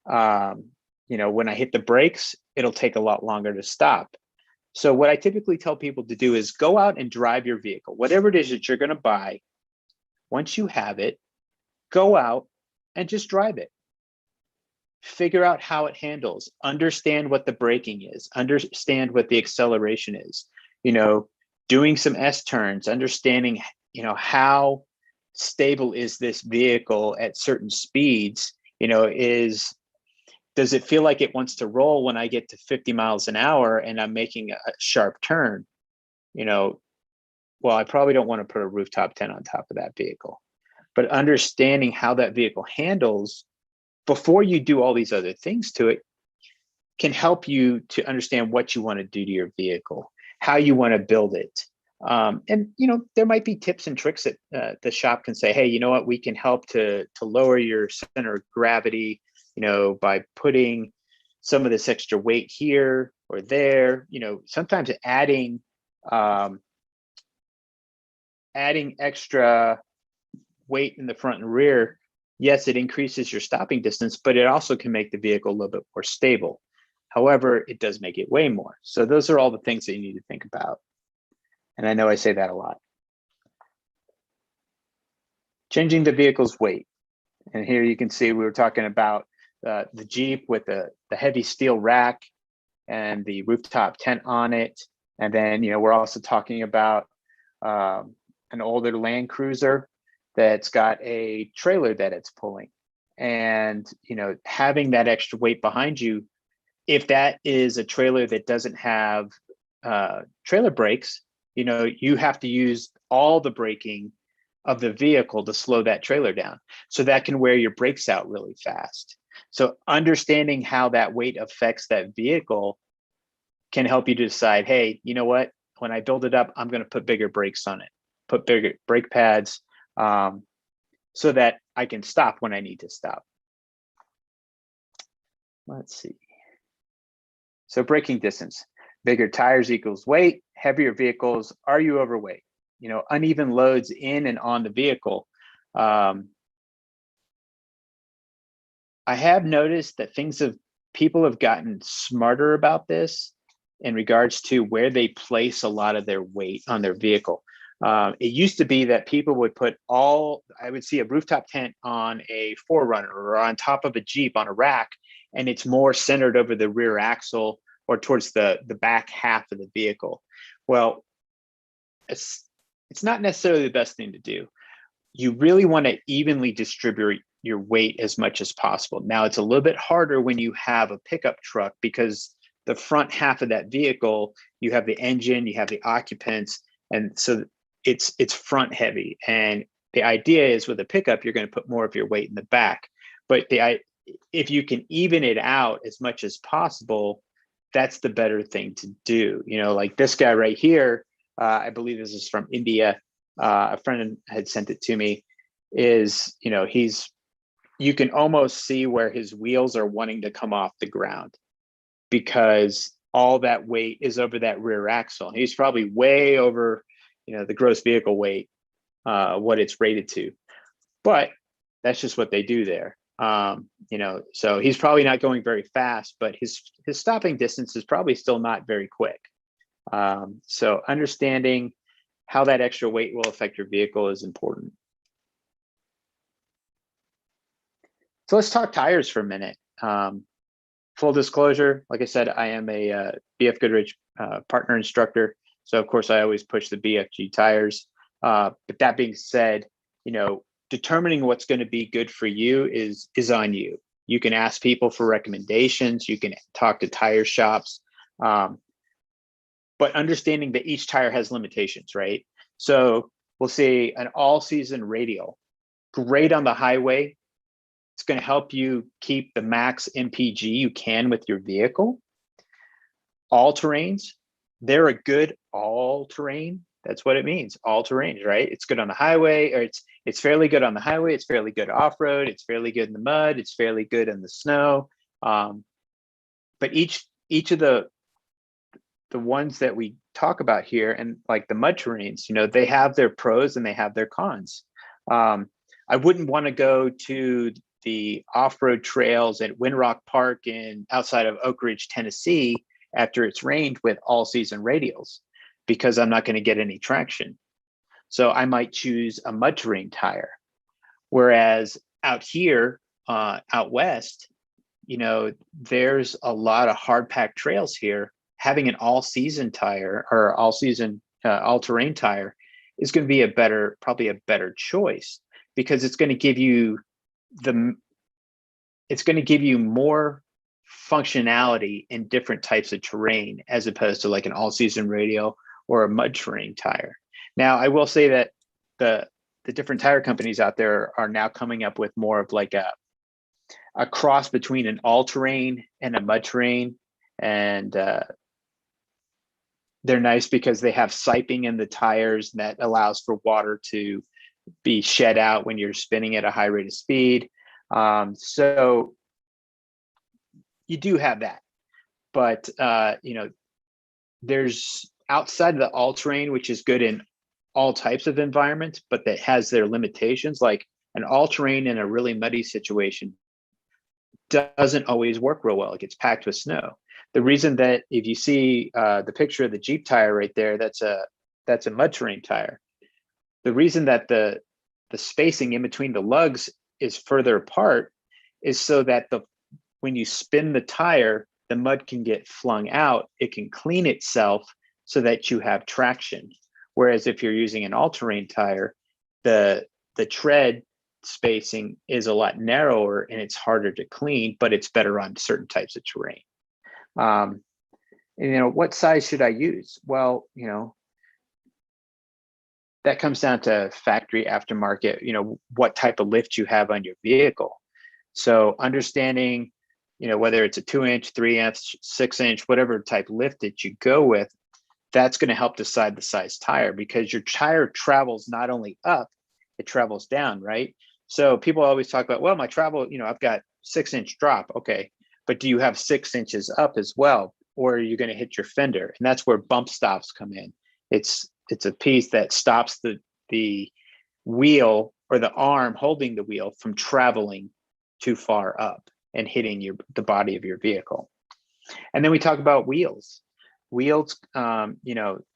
When I hit the brakes, it'll take a lot longer to stop. So what I typically tell people to do is go out and drive your vehicle, whatever it is that you're going to buy. Once you have it, go out and just drive it. Figure out how it handles, understand what the braking is, understand what the acceleration is, doing some S turns, understanding, how stable is this vehicle at certain speeds, does it feel like it wants to roll when I get to 50 miles an hour and I'm making a sharp turn? Well, I probably don't want to put a rooftop tent on top of that vehicle. But understanding how that vehicle handles before you do all these other things to it can help you to understand what you want to do to your vehicle, how you want to build it. And there might be tips and tricks that the shop can say, hey, you know what, we can help to lower your center of gravity, by putting some of this extra weight here or there. Sometimes adding extra weight in the front and rear, yes, it increases your stopping distance, but it also can make the vehicle a little bit more stable. However, it does make it weigh more. So those are all the things that you need to think about. And I know I say that a lot. Changing the vehicle's weight. And here you can see we were talking about the Jeep with the heavy steel rack and the rooftop tent on it. And then, we're also talking about an older Land Cruiser that's got a trailer that it's pulling. And, having that extra weight behind you, if that is a trailer that doesn't have trailer brakes, you have to use all the braking of the vehicle to slow that trailer down. So that can wear your brakes out really fast. So understanding how that weight affects that vehicle can help you to decide, hey, you know what, when I build it up, I'm going to put bigger brakes on it, put bigger brake pads, so that I can stop when I need to stop. Let's see. So braking distance, bigger tires equals weight, heavier vehicles, are you overweight? Uneven loads in and on the vehicle. I have noticed that people have gotten smarter about this in regards to where they place a lot of their weight on their vehicle. It used to be that people would I would see a rooftop tent on a 4Runner or on top of a Jeep on a rack, and it's more centered over the rear axle or towards the back half of the vehicle. Well, it's not necessarily the best thing to do. You really want to evenly distribute your weight as much as possible. Now, it's a little bit harder when you have a pickup truck because the front half of that vehicle, you have the engine, you have the occupants, and so it's front heavy. And the idea is with a pickup, you're going to put more of your weight in the back. But if you can even it out as much as possible, that's the better thing to do. Like this guy right here, I believe this is from India. A friend had sent it to me. You can almost see where his wheels are wanting to come off the ground because all that weight is over that rear axle. He's probably way over, the gross vehicle weight, what it's rated to. But that's just what they do there. So he's probably not going very fast, but his stopping distance is probably still not very quick. So understanding how that extra weight will affect your vehicle is important. So let's talk tires for a minute. Full disclosure, like I said, I am a BF Goodrich partner instructor. So of course I always push the BFG tires. But that being said, determining what's going to be good for you is on you. You can ask people for recommendations. You can talk to tire shops. But understanding that each tire has limitations, right? So we'll say an all-season radial, great on the highway. It's going to help you keep the max MPG you can with your vehicle. All terrains, they're a good all terrain. That's what it means, all terrains, right? It's good on the highway, or it's fairly good on the highway. It's fairly good off-road. It's fairly good in the mud. It's fairly good in the snow. But each of the ones that we talk about here, and like the mud terrains, they have their pros and they have their cons. I wouldn't want to go to the off-road trails at Windrock Park outside of Oak Ridge, Tennessee, after it's rained with all-season radials, because I'm not going to get any traction. So I might choose a mud terrain tire. Whereas out here, out west, there's a lot of hard packed trails here. Having an all-season tire or all-season all-terrain tire is going to be probably a better choice, because it's going to give you more functionality in different types of terrain, as opposed to like an all-season radial or a mud terrain tire. Now, I will say that the different tire companies out there are now coming up with more of like a cross between an all-terrain and a mud terrain, and they're nice because they have siping in the tires that allows for water to be shed out when you're spinning at a high rate of speed. So you do have that, but there's outside of the all-terrain, which is good in all types of environments, but that has their limitations. Like an all-terrain in a really muddy situation doesn't always work real well. It gets packed with snow. The reason that, if you see the picture of the Jeep tire right there, that's a mud terrain tire. The reason that the spacing in between the lugs is further apart is so that when you spin the tire, the mud can get flung out. It can clean itself so that you have traction. Whereas if you're using an all-terrain tire, the tread spacing is a lot narrower and it's harder to clean, but it's better on certain types of terrain. What size should I use? Well, that comes down to factory aftermarket, what type of lift you have on your vehicle. So understanding, whether it's a 2-inch, 3-inch, 6-inch, whatever type lift that you go with, that's going to help decide the size tire, because your tire travels not only up, it travels down, right? So people always talk about, well, my travel, I've got 6-inch drop. Okay. But do you have 6 inches up as well? Or are you going to hit your fender? And that's where bump stops come in. It's a piece that stops the wheel or the arm holding the wheel from traveling too far up and hitting the body of your vehicle. And then we talk about wheels. Wheels,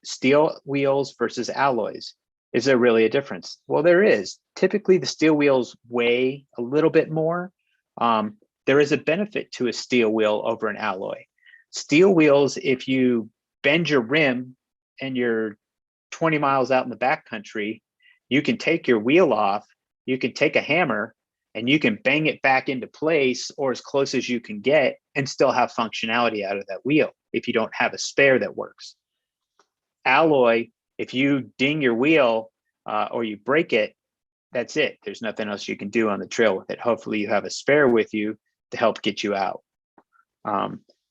steel wheels versus alloys. Is there really a difference? Well, there is. Typically, the steel wheels weigh a little bit more. There is a benefit to a steel wheel over an alloy. Steel wheels, if you bend your rim and you're 20 miles out in the backcountry, you can take your wheel off, you can take a hammer, and you can bang it back into place, or as close as you can get, and still have functionality out of that wheel if you don't have a spare that works. Alloy, if you ding your wheel or you break it, that's it. There's nothing else you can do on the trail with it. Hopefully you have a spare with you to help get you out.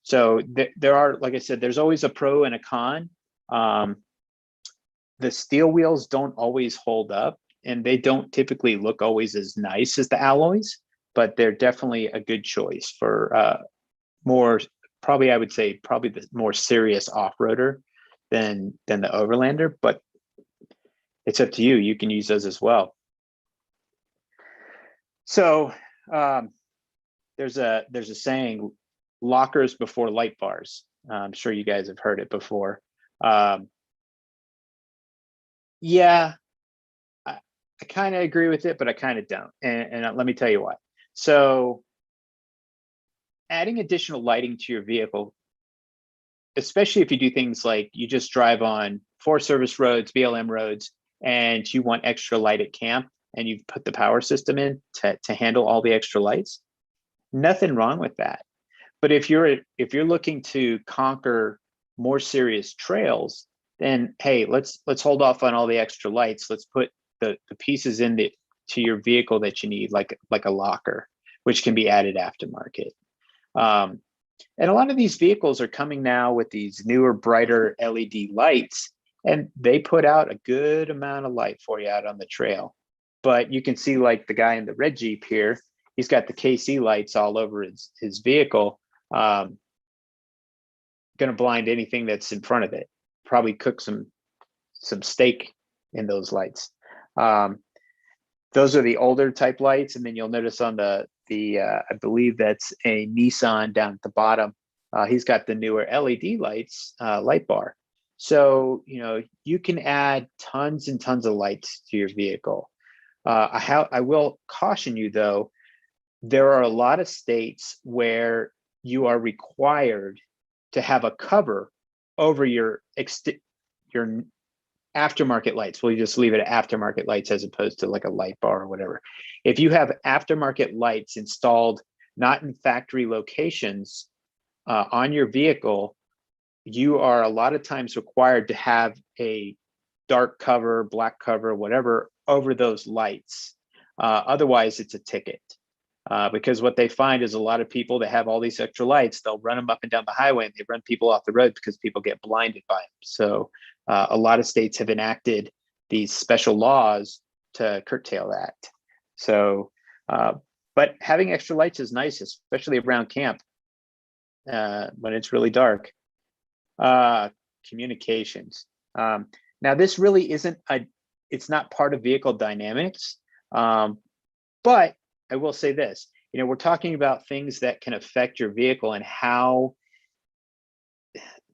So there are, like I said, there's always a pro and a con. The steel wheels don't always hold up, and they don't typically look always as nice as the alloys, but they're definitely a good choice for I would say the more serious off-roader than the Overlander, but it's up to you. You can use those as well. So there's a saying, lockers before light bars. I'm sure you guys have heard it before. Yeah, I kind of agree with it, but I kind of don't. And let me tell you why. So adding additional lighting to your vehicle, especially if you do things like you just drive on Forest Service roads, BLM roads, and you want extra light at camp, and you've put the power system in to handle all the extra lights, nothing wrong with that. But if you're looking to conquer more serious trails, then hey, let's hold off on all the extra lights. Let's put the pieces in to your vehicle that you need, like a locker, which can be added aftermarket. And a lot of these vehicles are coming now with these newer, brighter LED lights, and they put out a good amount of light for you out on the trail. But you can see, like the guy in the red Jeep here, he's got the KC lights all over his vehicle. Going to blind anything that's in front of it. Probably cook some steak in those lights. Those are the older type lights, and then you'll notice on the I believe that's a Nissan down at the bottom. He's got the newer LED lights, light bar. So you can add tons and tons of lights to your vehicle. I will caution you though, there are a lot of states where you are required to have a cover over your aftermarket lights. We'll just leave it at aftermarket lights as opposed to like a light bar or whatever. If you have aftermarket lights installed not in factory locations on your vehicle, you are a lot of times required to have a dark cover, black cover, whatever over those lights. Otherwise, it's a ticket. Because what they find is a lot of people that have all these extra lights, they'll run them up and down the highway and they run people off the road because people get blinded by them. So a lot of states have enacted these special laws to curtail that. So, but having extra lights is nice, especially around camp when it's really dark. Communications. Now this really isn't it's not part of vehicle dynamics, but I will say this, we're talking about things that can affect your vehicle and how,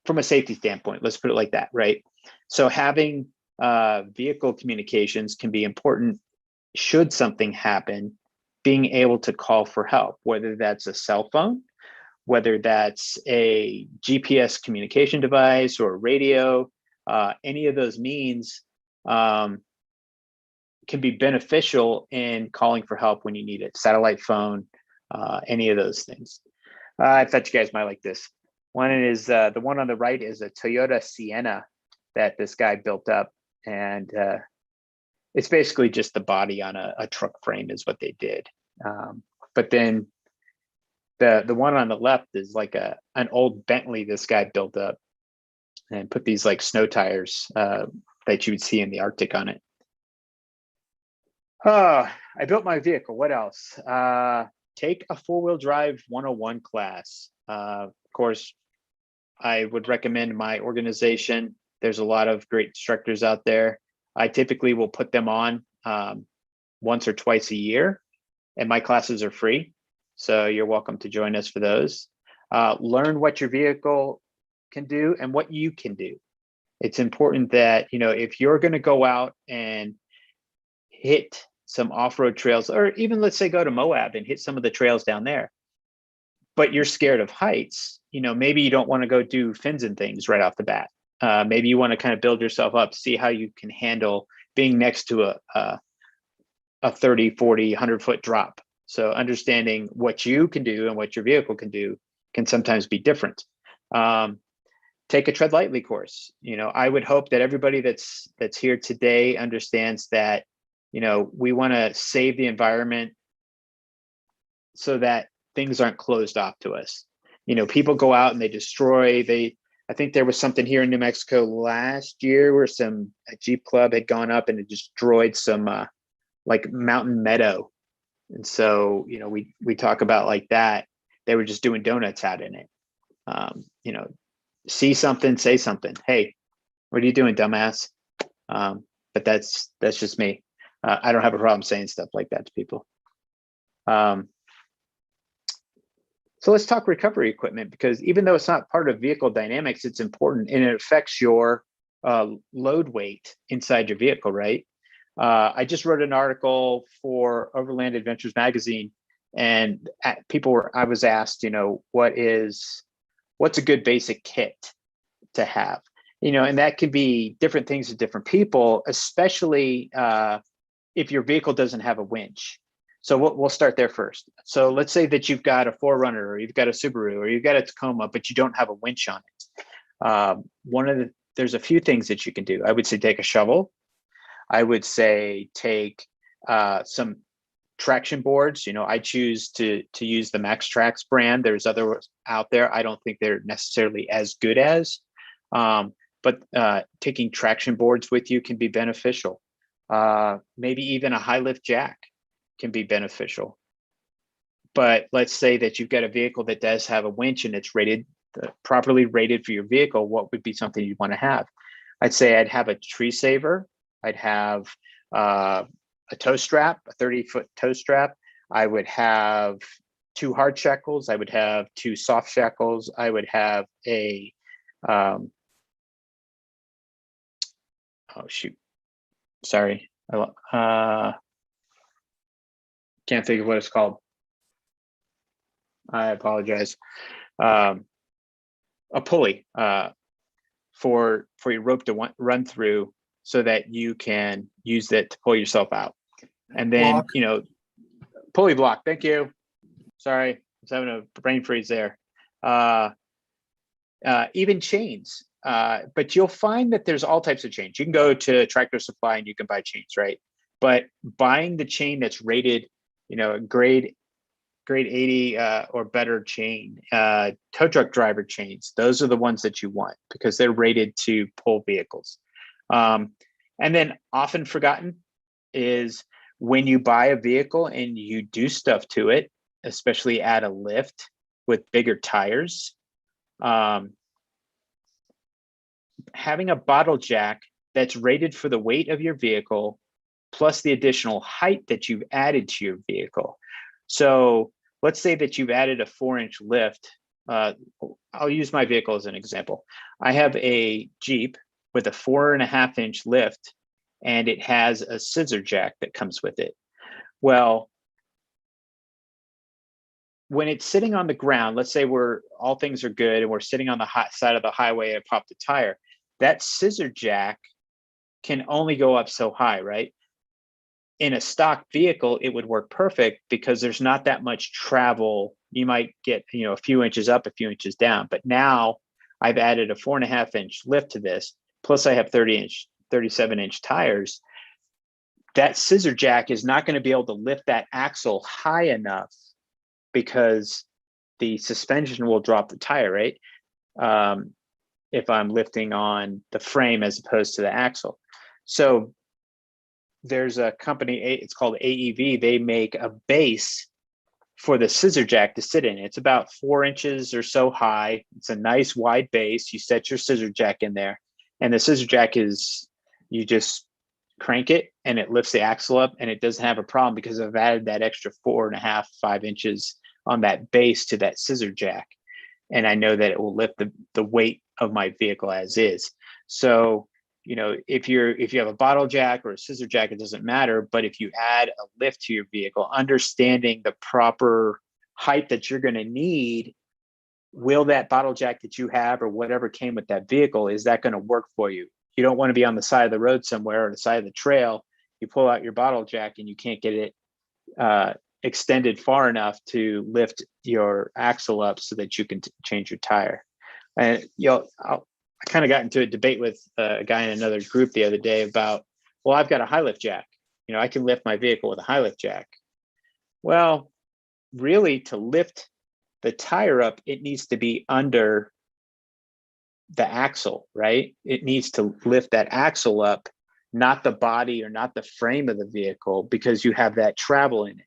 from a safety standpoint, let's put it like that, right? So having vehicle communications can be important should something happen, being able to call for help, whether that's a cell phone, whether that's a GPS communication device or a radio, any of those means can be beneficial in calling for help when you need it. Satellite phone, any of those things. I thought you guys might like this. One is the one on the right is a Toyota Sienna that this guy built up, and it's basically just the body on a truck frame is what they did. But then the one on the left is like an old Bentley this guy built up and put these like snow tires that you would see in the Arctic on it. I built my vehicle. What else? Take a 4-wheel drive 101 class. Of course, I would recommend my organization. There's a lot of great instructors out there. I typically will put them on once or twice a year, and my classes are free. So you're welcome to join us for those. Learn what your vehicle can do and what you can do. It's important that, if you're going to go out and hit some off-road trails, or even let's say go to Moab and hit some of the trails down there, but you're scared of heights, maybe you don't want to go do fins and things right off the bat. Maybe you want to kind of build yourself up, see how you can handle being next to a 30, 40, 100-foot drop. So understanding what you can do and what your vehicle can do can sometimes be different. Take a tread lightly course. I would hope that everybody that's here today understands that we want to save the environment so that things aren't closed off to us. People go out and they destroy. I think there was something here in New Mexico last year where a Jeep club had gone up and it destroyed some like mountain meadow. And so, we talk about like that. They were just doing donuts out in it. See something, say something. Hey, what are you doing, dumbass? But that's just me. I don't have a problem saying stuff like that to people. So let's talk recovery equipment, because even though it's not part of vehicle dynamics, it's important and it affects your load weight inside your vehicle, right? I just wrote an article for Overland Adventures magazine, and I was asked, what's a good basic kit to have? And that could be different things to different people, especially if your vehicle doesn't have a winch. So we'll start there first. So let's say that you've got a 4Runner, or you've got a Subaru, or you've got a Tacoma, but you don't have a winch on it. There's a few things that you can do. I would say take a shovel. I would say take some traction boards. I choose to use the MaxTrax brand. There's others out there. I don't think they're necessarily as good as, but taking traction boards with you can be beneficial. Maybe even a high lift jack can be beneficial. But let's say that you've got a vehicle that does have a winch and it's properly rated for your vehicle. What would be something you'd want to have? I'd say I'd have a tree saver. I'd have a tow strap, a 30-foot tow strap. I would have 2 hard shackles. I would have 2 soft shackles. I would have a, oh shoot, sorry. Can't think of what it's called. I apologize. A pulley for your rope to run through, so that you can use that to pull yourself out. And then, pulley block. Thank you. Sorry, I was having a brain freeze there. Even chains. But you'll find that there's all types of chains. You can go to Tractor Supply and you can buy chains, right? But buying the chain that's rated, grade 80 or better chain, tow truck driver chains, those are the ones that you want, because they're rated to pull vehicles. And then often forgotten is when you buy a vehicle and you do stuff to it, especially add a lift with bigger tires, having a bottle jack that's rated for the weight of your vehicle, plus the additional height that you've added to your vehicle. So let's say that you've added a 4-inch lift. I'll use my vehicle as an example. I have a Jeep with a 4.5-inch lift, and it has a scissor jack that comes with it. Well, when it's sitting on the ground, let's say all things are good and we're sitting on the hot side of the highway and popped a tire, that scissor jack can only go up so high, right? In a stock vehicle, it would work perfect because there's not that much travel. You might get, a few inches up, a few inches down. But now I've added a 4.5-inch lift to this, plus I have 37-inch tires. That scissor jack is not going to be able to lift that axle high enough, because the suspension will drop the tire, right? If I'm lifting on the frame as opposed to the axle. So there's a company, it's called AEV. They make a base for the scissor jack to sit in. It's about 4 inches or so high. It's a nice wide base. You set your scissor jack in there, and the scissor jack you just crank it and it lifts the axle up, and it doesn't have a problem because I've added that extra 4.5, 5 inches on that base to that scissor jack. And I know that it will lift the weight of my vehicle as is. So, if you have a bottle jack or a scissor jack, it doesn't matter. But if you add a lift to your vehicle, understanding the proper height that you're going to need, will that bottle jack that you have or whatever came with that vehicle, is that going to work for you? You don't want to be on the side of the road somewhere or the side of the trail. You pull out your bottle jack and you can't get it extended far enough to lift your axle up so that you can change your tire. And I kind of got into a debate with a guy in another group the other day about, well, I've got a high lift jack. I can lift my vehicle with a high lift jack. Well, really, to lift the tire up, it needs to be under the axle, right? It needs to lift that axle up, not the body or not the frame of the vehicle, because you have that travel in it.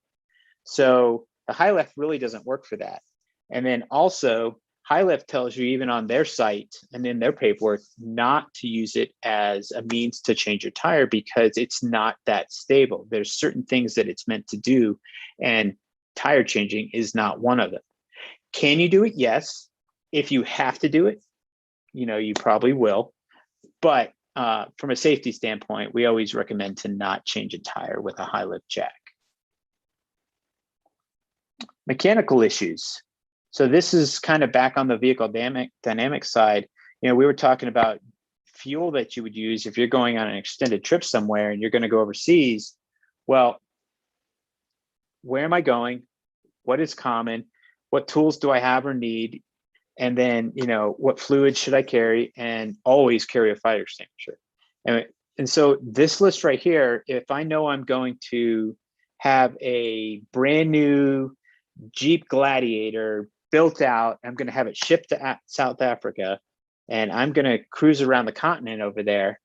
So the high lift really doesn't work for that. And then also, high lift tells you, even on their site and in their paperwork, not to use it as a means to change your tire, because it's not that stable. There's certain things that it's meant to do, and tire changing is not one of them. Can you do it? Yes. If you have to do it, you probably will. But from a safety standpoint, we always recommend to not change a tire with a high lift jack. Mechanical issues. So this is kind of back on the vehicle dynamic side. We were talking about fuel that you would use if you're going on an extended trip somewhere and you're going to go overseas. Well, where am I going? What is common? What tools do I have or need? And then, what fluid should I carry? And always carry a fire extinguisher. And so this list right here, if I know I'm going to have a brand new Jeep Gladiator built out, I'm going to have it shipped to South Africa, and I'm going to cruise around the continent over there.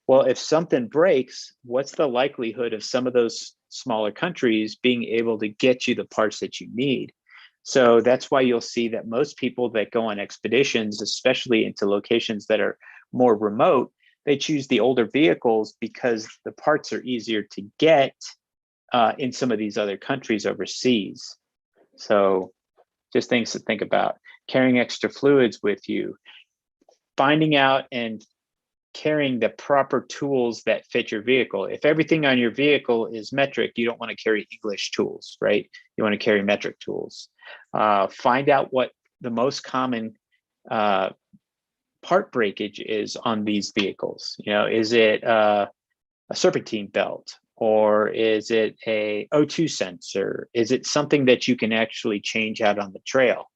Well, if something breaks, what's the likelihood of some of those smaller countries being able to get you the parts that you need? So that's why you'll see that most people that go on expeditions, especially into locations that are more remote, they choose the older vehicles because the parts are easier to get in some of these other countries overseas. So just things to think about. Carrying extra fluids with you, finding out and carrying the proper tools that fit your vehicle. If everything on your vehicle is metric, you don't want to carry English tools, right? You want to carry metric tools. Find out what the most common part breakage is on these vehicles. Is it a serpentine belt, or is it a O2 sensor? Is it something that you can actually change out on the trail?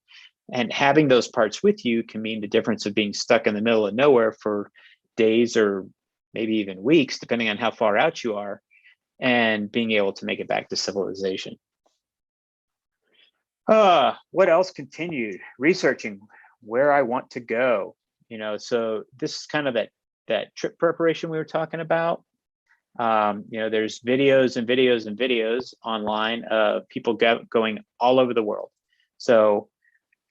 And having those parts with you can mean the difference of being stuck in the middle of nowhere for days or maybe even weeks, depending on how far out you are, and being able to make it back to civilization. What else continued? Researching where I want to go. So this is kind of that trip preparation we were talking about. There's videos and videos and videos online of people going all over the world. So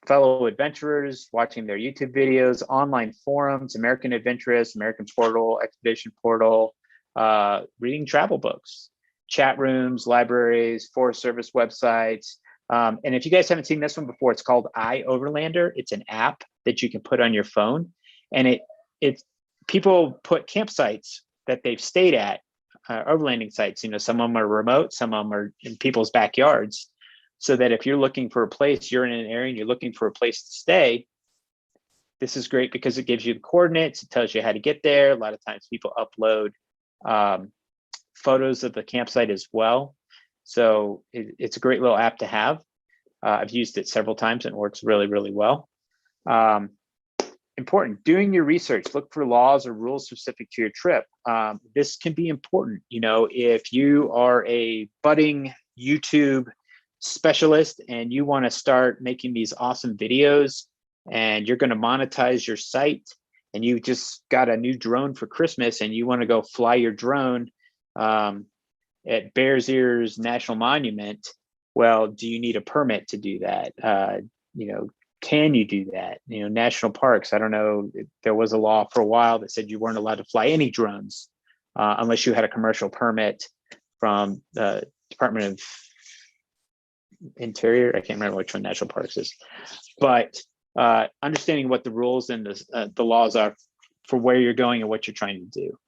fellow adventurers watching their YouTube videos, online forums, American Adventurous, American Portal, Expedition Portal, reading travel books, chat rooms, libraries, Forest Service websites. And if you guys haven't seen this one before, it's called iOverlander. It's an app that you can put on your phone, and it's people put campsites that they've stayed at, overlanding sites. Some of them are remote, some of them are in people's backyards. So that if you're looking for a place, you're in an area and you're looking for a place to stay, this is great because it gives you the coordinates. It tells you how to get there. A lot of times people upload photos of the campsite as well. So it's a great little app to have. I've used it several times and it works really, really well. Important, doing your research, look for laws or rules specific to your trip. This can be important. If you are a budding YouTube specialist and you want to start making these awesome videos and you're going to monetize your site, and you just got a new drone for Christmas and you want to go fly your drone at Bears Ears National Monument, well, do you need a permit to do that? Can you do that? National parks, I don't know, there was a law for a while that said you weren't allowed to fly any drones unless you had a commercial permit from the Department of Interior. I can't remember which one National Parks is, but understanding what the rules and the laws are for where you're going and what you're trying to do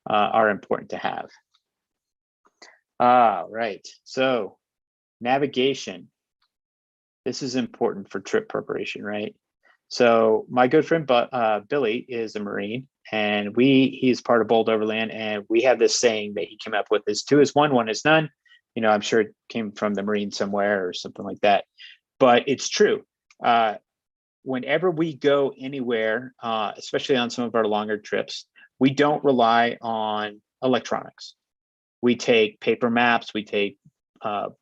are important to have. Right, so navigation. This is important for trip preparation, right? So my good friend Billy is a Marine, and he's part of Bold Overland, and we have this saying that he came up with: is 2 is 1, 1 is none. I'm sure it came from the Marine somewhere or something like that, but it's true. Whenever we go anywhere, especially on some of our longer trips, we don't rely on electronics. We take paper maps, we take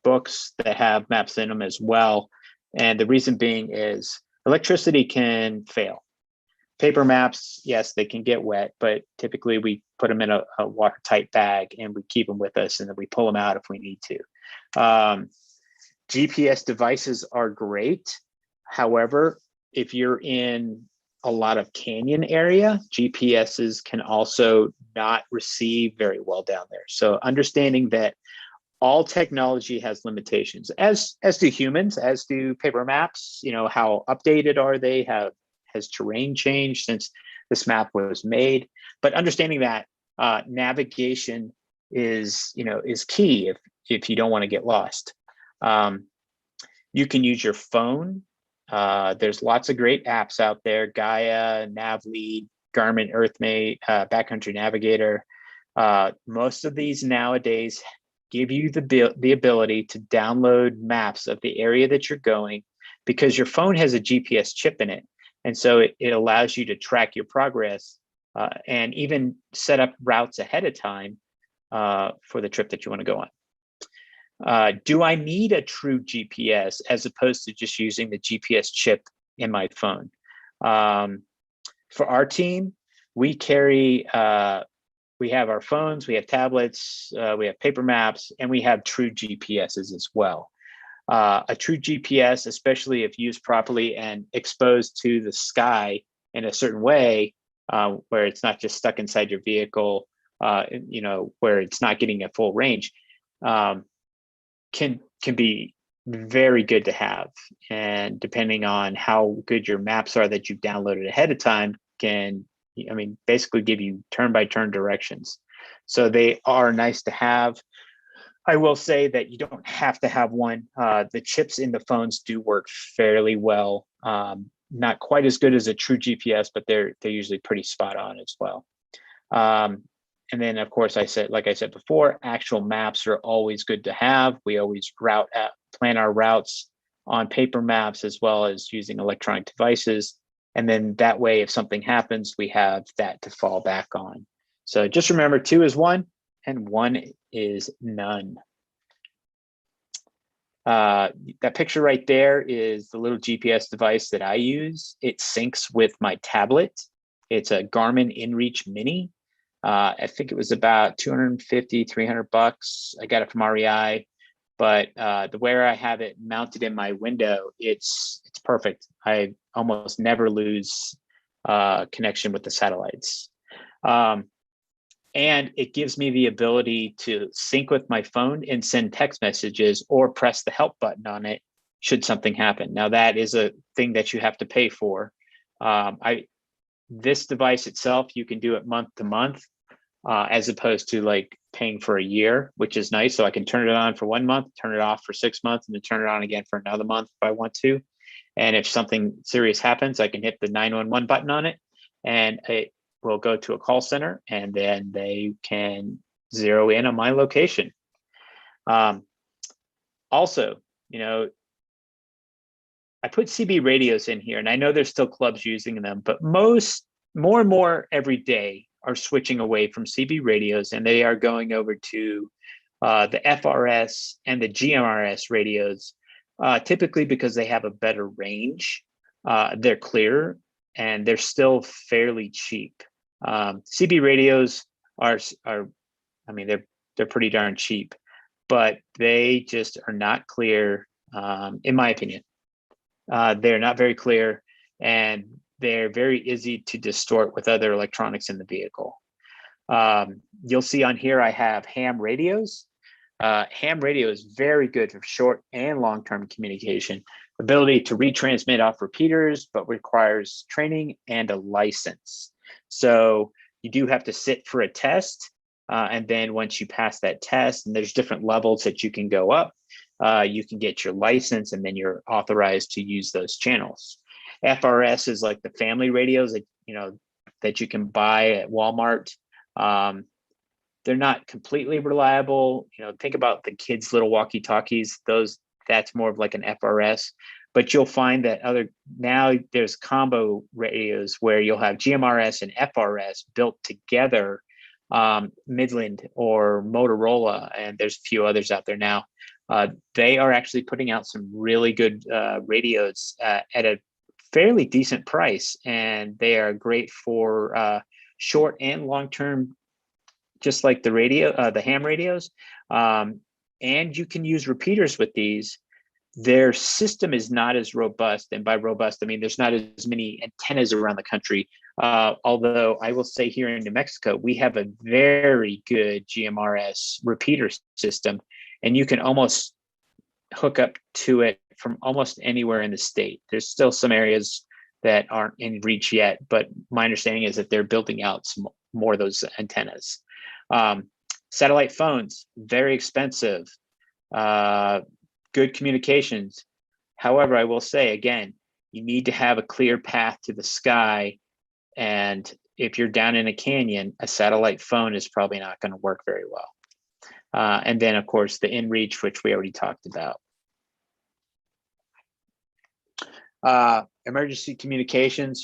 books that have maps in them as well. And the reason being is electricity can fail. Paper maps, yes, they can get wet, but typically we put them in a watertight bag and we keep them with us, and then we pull them out if we need to. GPS devices are great. However, if you're in a lot of canyon area, GPSs can also not receive very well down there. So understanding that all technology has limitations, as do humans, as do paper maps. How updated are they? Has terrain changed since this map was made? But understanding that navigation is key if you don't want to get lost. You can use your phone. There's lots of great apps out there: Gaia, Navlead, Garmin EarthMate, Backcountry Navigator. Most of these nowadays give you the ability to download maps of the area that you're going, because your phone has a GPS chip in it. And so it allows you to track your progress and even set up routes ahead of time for the trip that you want to go on. Do I need a true GPS as opposed to just using the GPS chip in my phone? For our team, we carry we have our phones, we have tablets, we have paper maps, and we have true GPSs as well. A true GPS, especially if used properly and exposed to the sky in a certain way, where it's not just stuck inside your vehicle, where it's not getting a full range, can be very good to have. And depending on how good your maps are that you've downloaded ahead of time, can basically give you turn-by-turn directions. So they are nice to have. I will say that you don't have to have one. The chips in the phones do work fairly well. Not quite as good as a true GPS, but they're usually pretty spot on as well. And then, of course, like I said before, actual maps are always good to have. We always plan our routes on paper maps as well as using electronic devices. And then that way, if something happens, we have that to fall back on. So just remember, 2 is 1 and 1 is none. That picture right there is the little GPS device that I use. It syncs with my tablet. It's a Garmin InReach Mini. I think it was about $250, $300. I got it from REI. But the way I have it mounted in my window, it's perfect. I almost never lose connection with the satellites. And it gives me the ability to sync with my phone and send text messages or press the help button on it should something happen. Now, that is a thing that you have to pay for. This device itself, you can do it month to month, as opposed to like paying for a year, which is nice. So I can turn it on for 1 month, turn it off for 6 months, and then turn it on again for another month if I want to. And if something serious happens, I can hit the 911 button on it, and it will go to a call center, and then they can zero in on my location. Also, I put CB radios in here, and I know there's still clubs using them, but more and more every day are switching away from CB radios, and they are going over to the FRS and the GMRS radios, typically because they have a better range. They're clearer, and they're still fairly cheap. CB radios are they're pretty darn cheap, but they just are not clear, in my opinion. They're not very clear, and they're very easy to distort with other electronics in the vehicle. You'll see on here I have ham radios. Ham radio is very good for short and long-term communication. Ability to retransmit off repeaters, but requires training and a license. So you do have to sit for a test. And then once you pass that test, and there's different levels that you can go up, you can get your license, and then you're authorized to use those channels. FRS is like the family radios that you can buy at Walmart. They're not completely reliable. Think about the kids' little walkie-talkies. That's more of like an FRS. But you'll find that now there's combo radios where you'll have GMRS and FRS built together. Midland or Motorola, and there's a few others out there now. They are actually putting out some really good radios at a fairly decent price, and they are great for short and long-term, just like the ham radios. And you can use repeaters with these. Their system is not as robust, and by robust, I mean there's not as many antennas around the country. Although I will say here in New Mexico, we have a very good GMRS repeater system, and you can almost hook up to it from almost anywhere in the state. There's still some areas that aren't in reach yet, but my understanding is that they're building out some more of those antennas. Satellite phones, very expensive, good communications. However, I will say again, you need to have a clear path to the sky. And if you're down in a canyon, a satellite phone is probably not going to work very well. And then, of course, the inReach, which we already talked about. Emergency communications,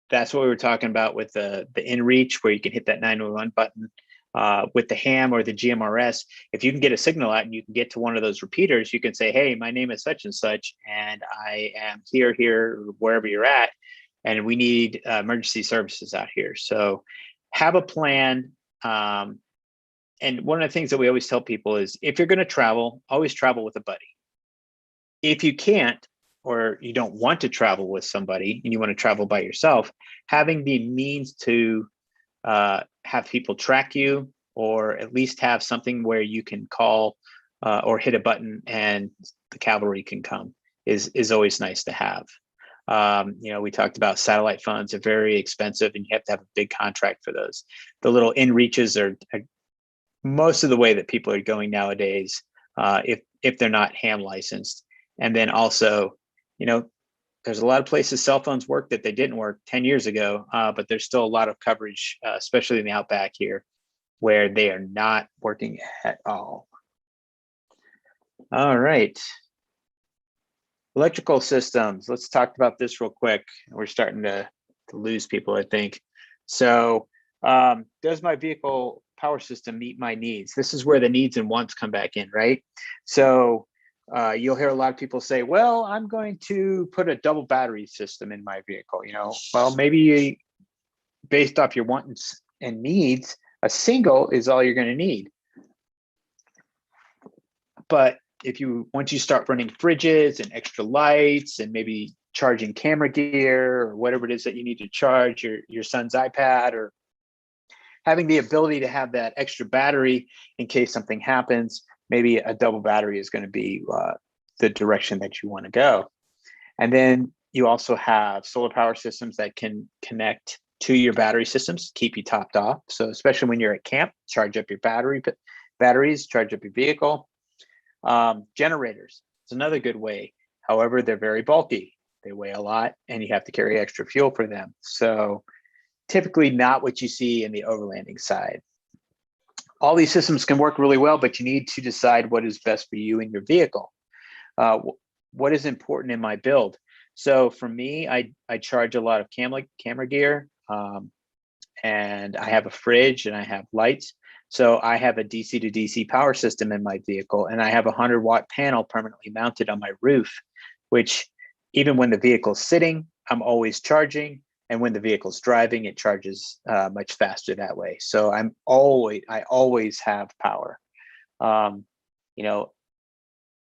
that's what we were talking about with the inReach, where you can hit that 911 button. With the ham or the GMRS, if you can get a signal out and you can get to one of those repeaters, you can say, hey, my name is such and such, and I am here, wherever you're at, and we need emergency services out here. So have a plan. And one of the things that we always tell people is, if you're going to travel, always travel with a buddy. If you can't, or you don't want to travel with somebody and you want to travel by yourself, having the means to have people track you, or at least have something where you can call or hit a button and the cavalry can come is always nice to have. We talked about satellite phones are very expensive, and you have to have a big contract for those. The little inReaches are most of the way that people are going nowadays, if they're not ham licensed. And then also, there's a lot of places cell phones work that they didn't work 10 years ago, but there's still a lot of coverage, especially in the outback here, where they are not working at all. All right. Electrical systems. Let's talk about this real quick. We're starting to lose people, I think. So does my vehicle power system meet my needs? This is where the needs and wants come back in, right? So you'll hear a lot of people say, well, I'm going to put a double battery system in my vehicle. Well, maybe based off your wants and needs, a single is all you're going to need. But once you start running fridges and extra lights and maybe charging camera gear or whatever it is that you need to charge your son's iPad, or having the ability to have that extra battery in case something happens, maybe a double battery is going to be the direction that you want to go. And then you also have solar power systems that can connect to your battery systems, keep you topped off. So especially when you're at camp, charge up your batteries, charge up your vehicle. Generators is another good way. However, they're very bulky. They weigh a lot, and you have to carry extra fuel for them. So typically not what you see in the overlanding side. All these systems can work really well, but you need to decide what is best for you and your vehicle. What is important in my build? So for me, I charge a lot of camera gear, and I have a fridge and I have lights. So I have a DC to DC power system in my vehicle, and I have a 100-watt panel permanently mounted on my roof, which even when the vehicle's sitting, I'm always charging. And when the vehicle's driving, it charges much faster that way. So I always have power.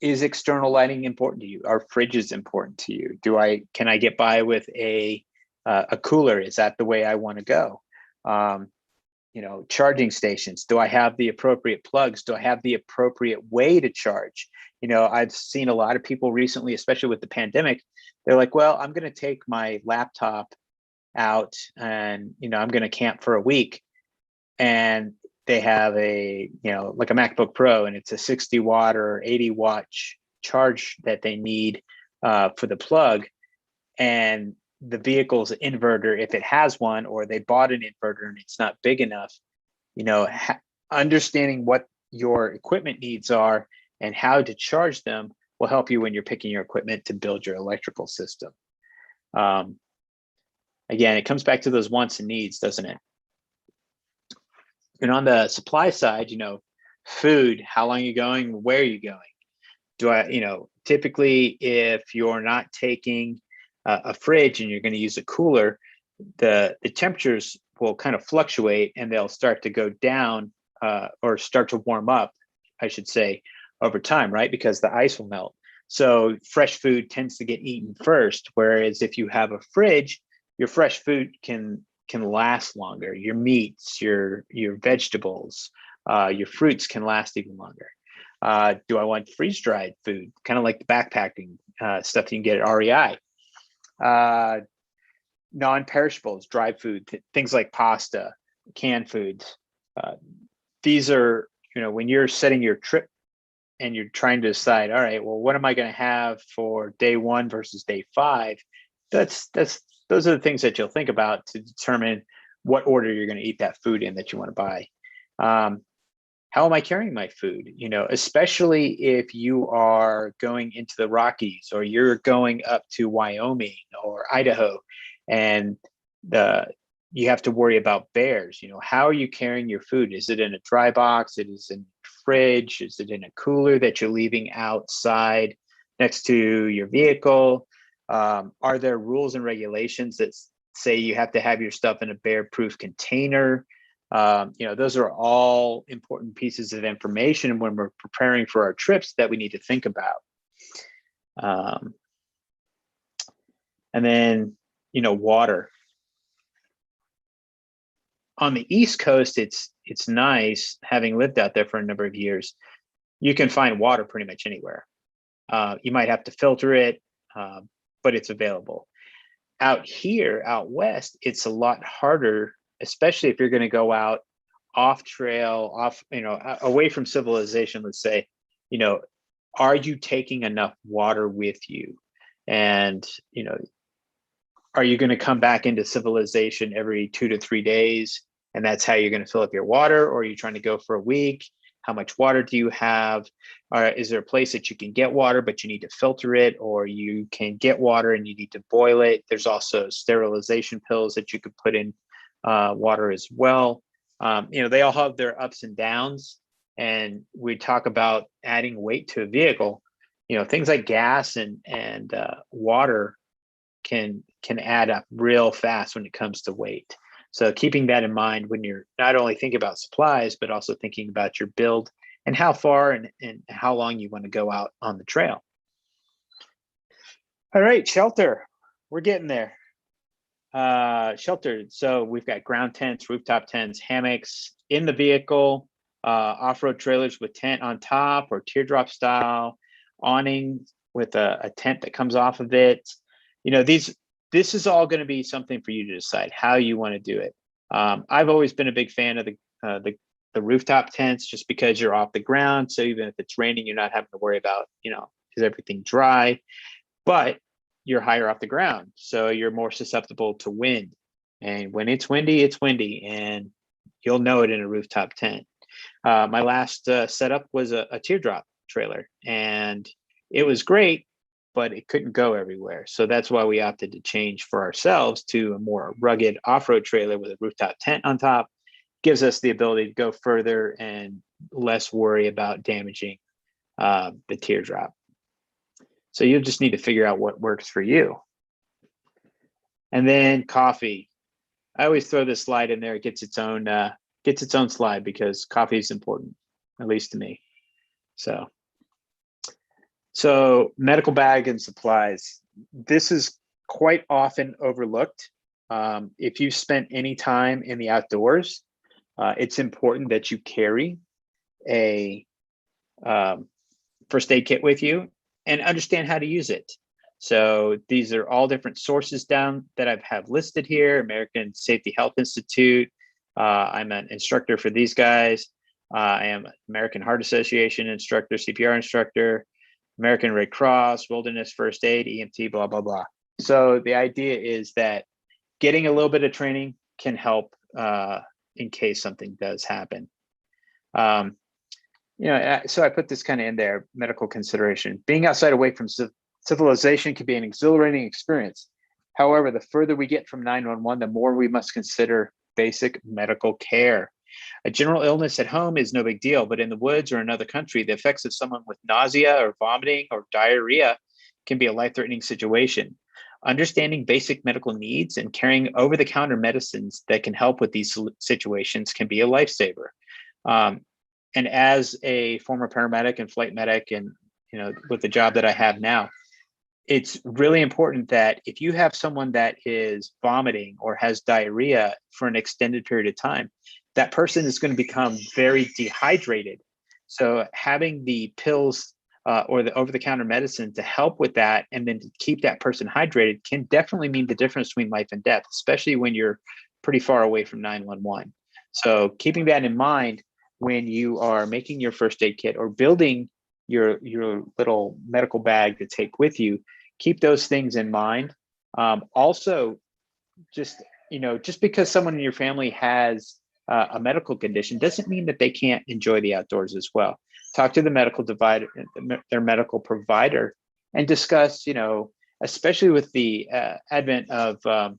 Is external lighting important to you? Are fridges important to you? Can I get by with a cooler? Is that the way I want to go? Charging stations. Do I have the appropriate plugs? Do I have the appropriate way to charge? I've seen a lot of people recently, especially with the pandemic, they're like, well, I'm going to take my laptop out and, I'm going to camp for a week. And they have like a MacBook Pro, and it's a 60-watt or 80-watt charge that they need for the plug. And the vehicle's inverter, if it has one, or they bought an inverter and it's not big enough, understanding what your equipment needs are and how to charge them will help you when you're picking your equipment to build your electrical system. Again, it comes back to those wants and needs, doesn't it? And on the supply side, food, how long are you going? Where are you going? Typically, if you're not taking a fridge and you're going to use a cooler, the temperatures will kind of fluctuate, and they'll start to go down or start to warm up, I should say, over time, right? Because the ice will melt. So fresh food tends to get eaten first, whereas if you have a fridge, your fresh food can last longer. Your meats, your vegetables, Your fruits can last even longer. Do I want freeze-dried food? Kind of like the backpacking stuff you can get at REI. Non-perishables, dry food, things like pasta, canned foods. These are, when you're setting your trip and you're trying to decide, all right, well, what am I going to have for day 1 versus day 5? Those are the things that you'll think about to determine what order you're going to eat that food in that you want to buy. How am I carrying my food? Especially if you are going into the Rockies or you're going up to Wyoming or Idaho, and you have to worry about bears. How are you carrying your food? Is it in a dry box? It is in a fridge? Is it in a cooler that you're leaving outside next to your vehicle? Are there rules and regulations that say you have to have your stuff in a bear-proof container? Those are all important pieces of information when we're preparing for our trips that we need to think about. And then, water. On the East Coast, it's nice, having lived out there for a number of years, you can find water pretty much anywhere. You might have to filter it, but it's available. Out here, out West, it's a lot harder, especially if you're going to go out off trail, away from civilization, let's say. Are you taking enough water with you? And, are you going to come back into civilization every 2 to 3 days? And that's how you're going to fill up your water? Or are you trying to go for a week? How much water do you have? Is there a place that you can get water, but you need to filter it? Or you can get water and you need to boil it? There's also sterilization pills that you could put in water as well. They all have their ups and downs. And we talk about adding weight to a vehicle. Things like gas and water can add up real fast when it comes to weight. So keeping that in mind when you're not only thinking about supplies, but also thinking about your build and how far and how long you want to go out on the trail. All right, shelter. We're getting there. Shelter. So we've got ground tents, rooftop tents, hammocks in the vehicle, off-road trailers with tent on top or teardrop style, awning with a tent that comes off of it. This is all going to be something for you to decide how you want to do it. I've always been a big fan of the rooftop tents just because you're off the ground. So even if it's raining, you're not having to worry about, is everything dry? But you're higher off the ground, so you're more susceptible to wind. And when it's windy, and you'll know it in a rooftop tent. My last setup was a teardrop trailer, and it was great, but it couldn't go everywhere. So that's why we opted to change for ourselves to a more rugged off-road trailer with a rooftop tent on top. Gives us the ability to go further and less worry about damaging the teardrop. So you'll just need to figure out what works for you. And then coffee. I always throw this slide in there. It gets its own slide because coffee is important, at least to me. So medical bag and supplies. This is quite often overlooked. If you've spent any time in the outdoors, it's important that you carry a first aid kit with you and understand how to use it. So these are all different sources down that I have listed here. American Safety Health Institute. I'm an instructor for these guys. I am American Heart Association instructor, CPR instructor, American Red Cross, Wilderness First Aid, EMT, blah, blah, blah. So the idea is that getting a little bit of training can help in case something does happen. So I put this kind of in there, medical consideration. Being outside away from civilization can be an exhilarating experience. However, the further we get from 911, the more we must consider basic medical care. A general illness at home is no big deal, but in the woods or another country, the effects of someone with nausea or vomiting or diarrhea can be a life-threatening situation. Understanding basic medical needs and carrying over-the-counter medicines that can help with these situations can be a lifesaver. And as a former paramedic and flight medic, and with the job that I have now, it's really important that if you have someone that is vomiting or has diarrhea for an extended period of time, that person is going to become very dehydrated. So having the pills or the over-the-counter medicine to help with that and then to keep that person hydrated can definitely mean the difference between life and death, especially when you're pretty far away from 911. So keeping that in mind when you are making your first aid kit or building your little medical bag to take with you, keep those things in mind. Also, just because someone in your family has a medical condition doesn't mean that they can't enjoy the outdoors as well. Talk to the their medical provider, and discuss, especially with the advent of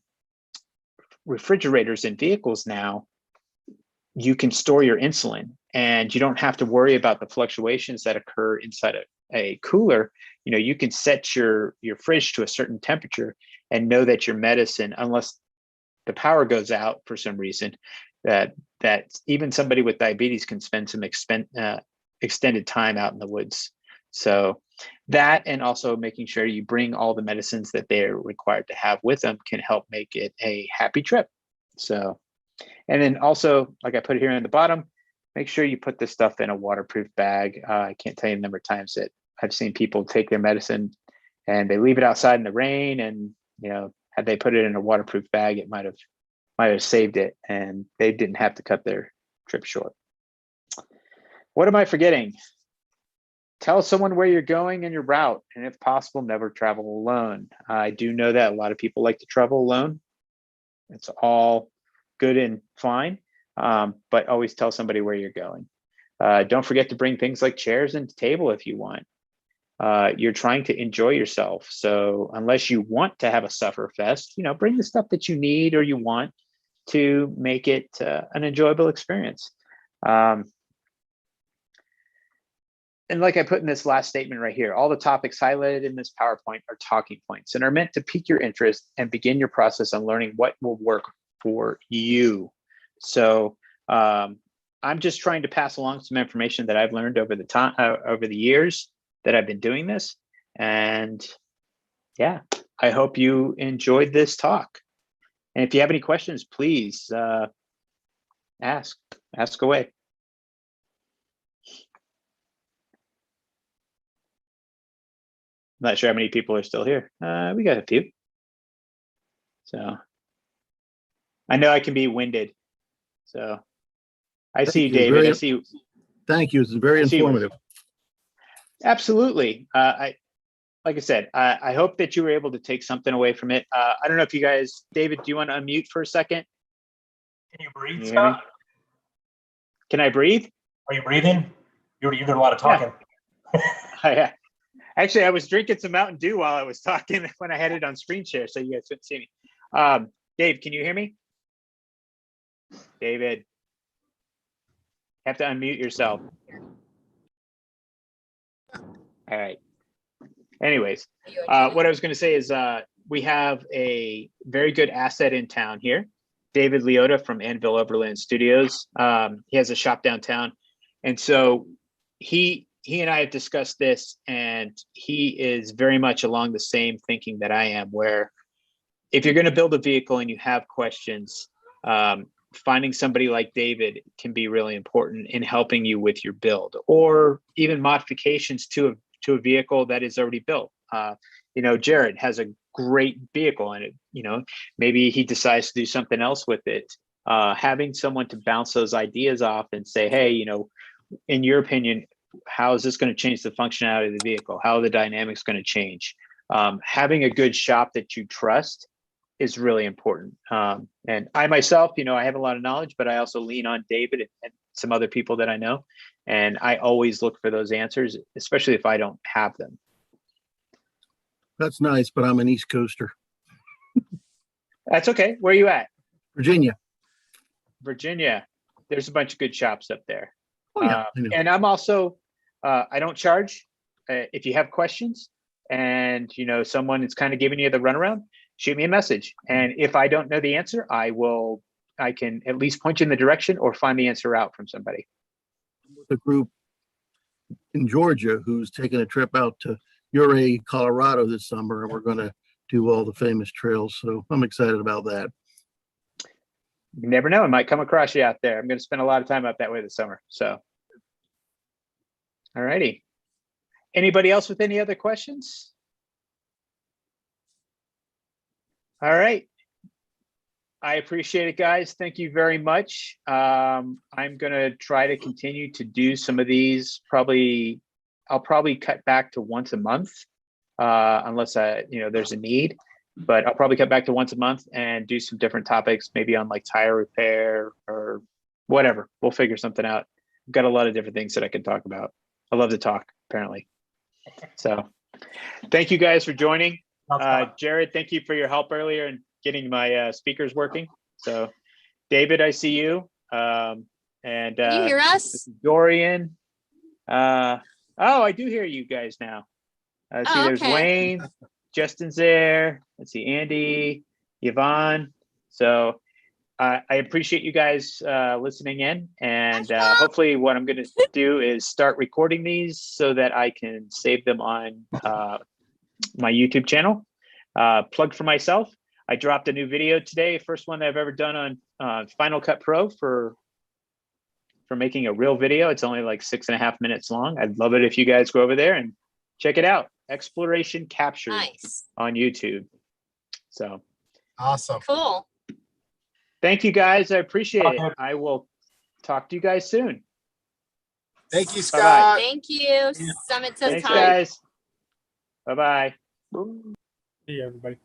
refrigerators in vehicles now, you can store your insulin and you don't have to worry about the fluctuations that occur inside a cooler. You can set your fridge to a certain temperature and know that your medicine, unless the power goes out for some reason, that even somebody with diabetes can spend some extended time out in the woods. So that, and also making sure you bring all the medicines that they're required to have with them, can help make it a happy trip. So, and then also, like I put here in the bottom, make sure you put this stuff in a waterproof bag. I can't tell you the number of times that I've seen people take their medicine and they leave it outside in the rain, and had they put it in a waterproof bag, it might have saved it and they didn't have to cut their trip short. What am I forgetting? Tell someone where you're going and your route, and if possible, never travel alone. I do know that a lot of people like to travel alone. It's all good and fine, but always tell somebody where you're going. Don't forget to bring things like chairs and table if you want. You're trying to enjoy yourself. So unless you want to have a suffer fest, bring the stuff that you need or you want to make it an enjoyable experience. And like I put in this last statement right here, all the topics highlighted in this PowerPoint are talking points and are meant to pique your interest and begin your process on learning what will work for you. So I'm just trying to pass along some information that I've learned over the years that I've been doing this. And yeah, I hope you enjoyed this talk. And if you have any questions, please ask away. I'm not sure how many people are still here. We got a few. So I know I can be winded. So I see you, David. I see you. Thank you. It's very informative. Absolutely. Like I said, I hope that you were able to take something away from it. I don't know if you guys, David, do you want to unmute for a second? Can you breathe, Scott? Can I breathe? Are you breathing? You're doing a lot of talking. Yeah. Actually, I was drinking some Mountain Dew while I was talking when I had it on screen share, so you guys couldn't see me. Dave, can you hear me? David, you have to unmute yourself. All right. Anyways, what I was going to say is we have a very good asset in town here, David Leota from Anvil Overland Studios. He has a shop downtown, and so he and I have discussed this, and he is very much along the same thinking that I am, where if you're going to build a vehicle and you have questions, finding somebody like David can be really important in helping you with your build, or even modifications to a vehicle that is already built. Jared has a great vehicle and maybe he decides to do something else with it. Having someone to bounce those ideas off and say, hey, in your opinion, how is this going to change the functionality of the vehicle? How are the dynamics going to change? Having a good shop that you trust is really important. And I myself, I have a lot of knowledge, but I also lean on David and some other people that I know. And I always look for those answers, especially if I don't have them. That's nice, but I'm an East Coaster. That's okay. Where are you at? Virginia. There's a bunch of good shops up there. Oh, yeah, and I'm also, I don't charge. If you have questions and, someone is kind of giving you the runaround, shoot me a message. And if I don't know the answer, I can at least point you in the direction or find the answer out from somebody. With a group in Georgia who's taking a trip out to Uray, Colorado this summer, and we're going to do all the famous trails. So I'm excited about that. You never know, I might come across you out there. I'm going to spend a lot of time up that way this summer. So, all righty. Anybody else with any other questions? All right. I appreciate it, guys. Thank you very much. I'm going to try to continue to do some of these. I'll probably cut back to once a month, unless there's a need. But I'll probably cut back to once a month and do some different topics, maybe on like tire repair or whatever. We'll figure something out. I've got a lot of different things that I can talk about. I love to talk, apparently. So thank you guys for joining. Jared, thank you for your help earlier in getting my speakers working. So David, I see you. And Can you hear us? Dorian. Oh, I do hear you guys now. See, there's okay. Wayne, Justin's there. Let's see, Andy, Yvonne. So I appreciate you guys listening in, and hopefully what I'm going to do is start recording these so that I can save them on my YouTube channel. Plug for myself. I dropped a new video today, first one that I've ever done on Final Cut Pro for making a real video. It's only like 6.5 minutes long. I'd love it if you guys go over there and check it out. Exploration Capture on YouTube. So Awesome. Cool. Thank you guys. I appreciate it. I will talk to you guys soon. Thank you, Bye-bye. Scott. Thank you. Summit says Thanks, time. guys. Bye-bye. See you, everybody.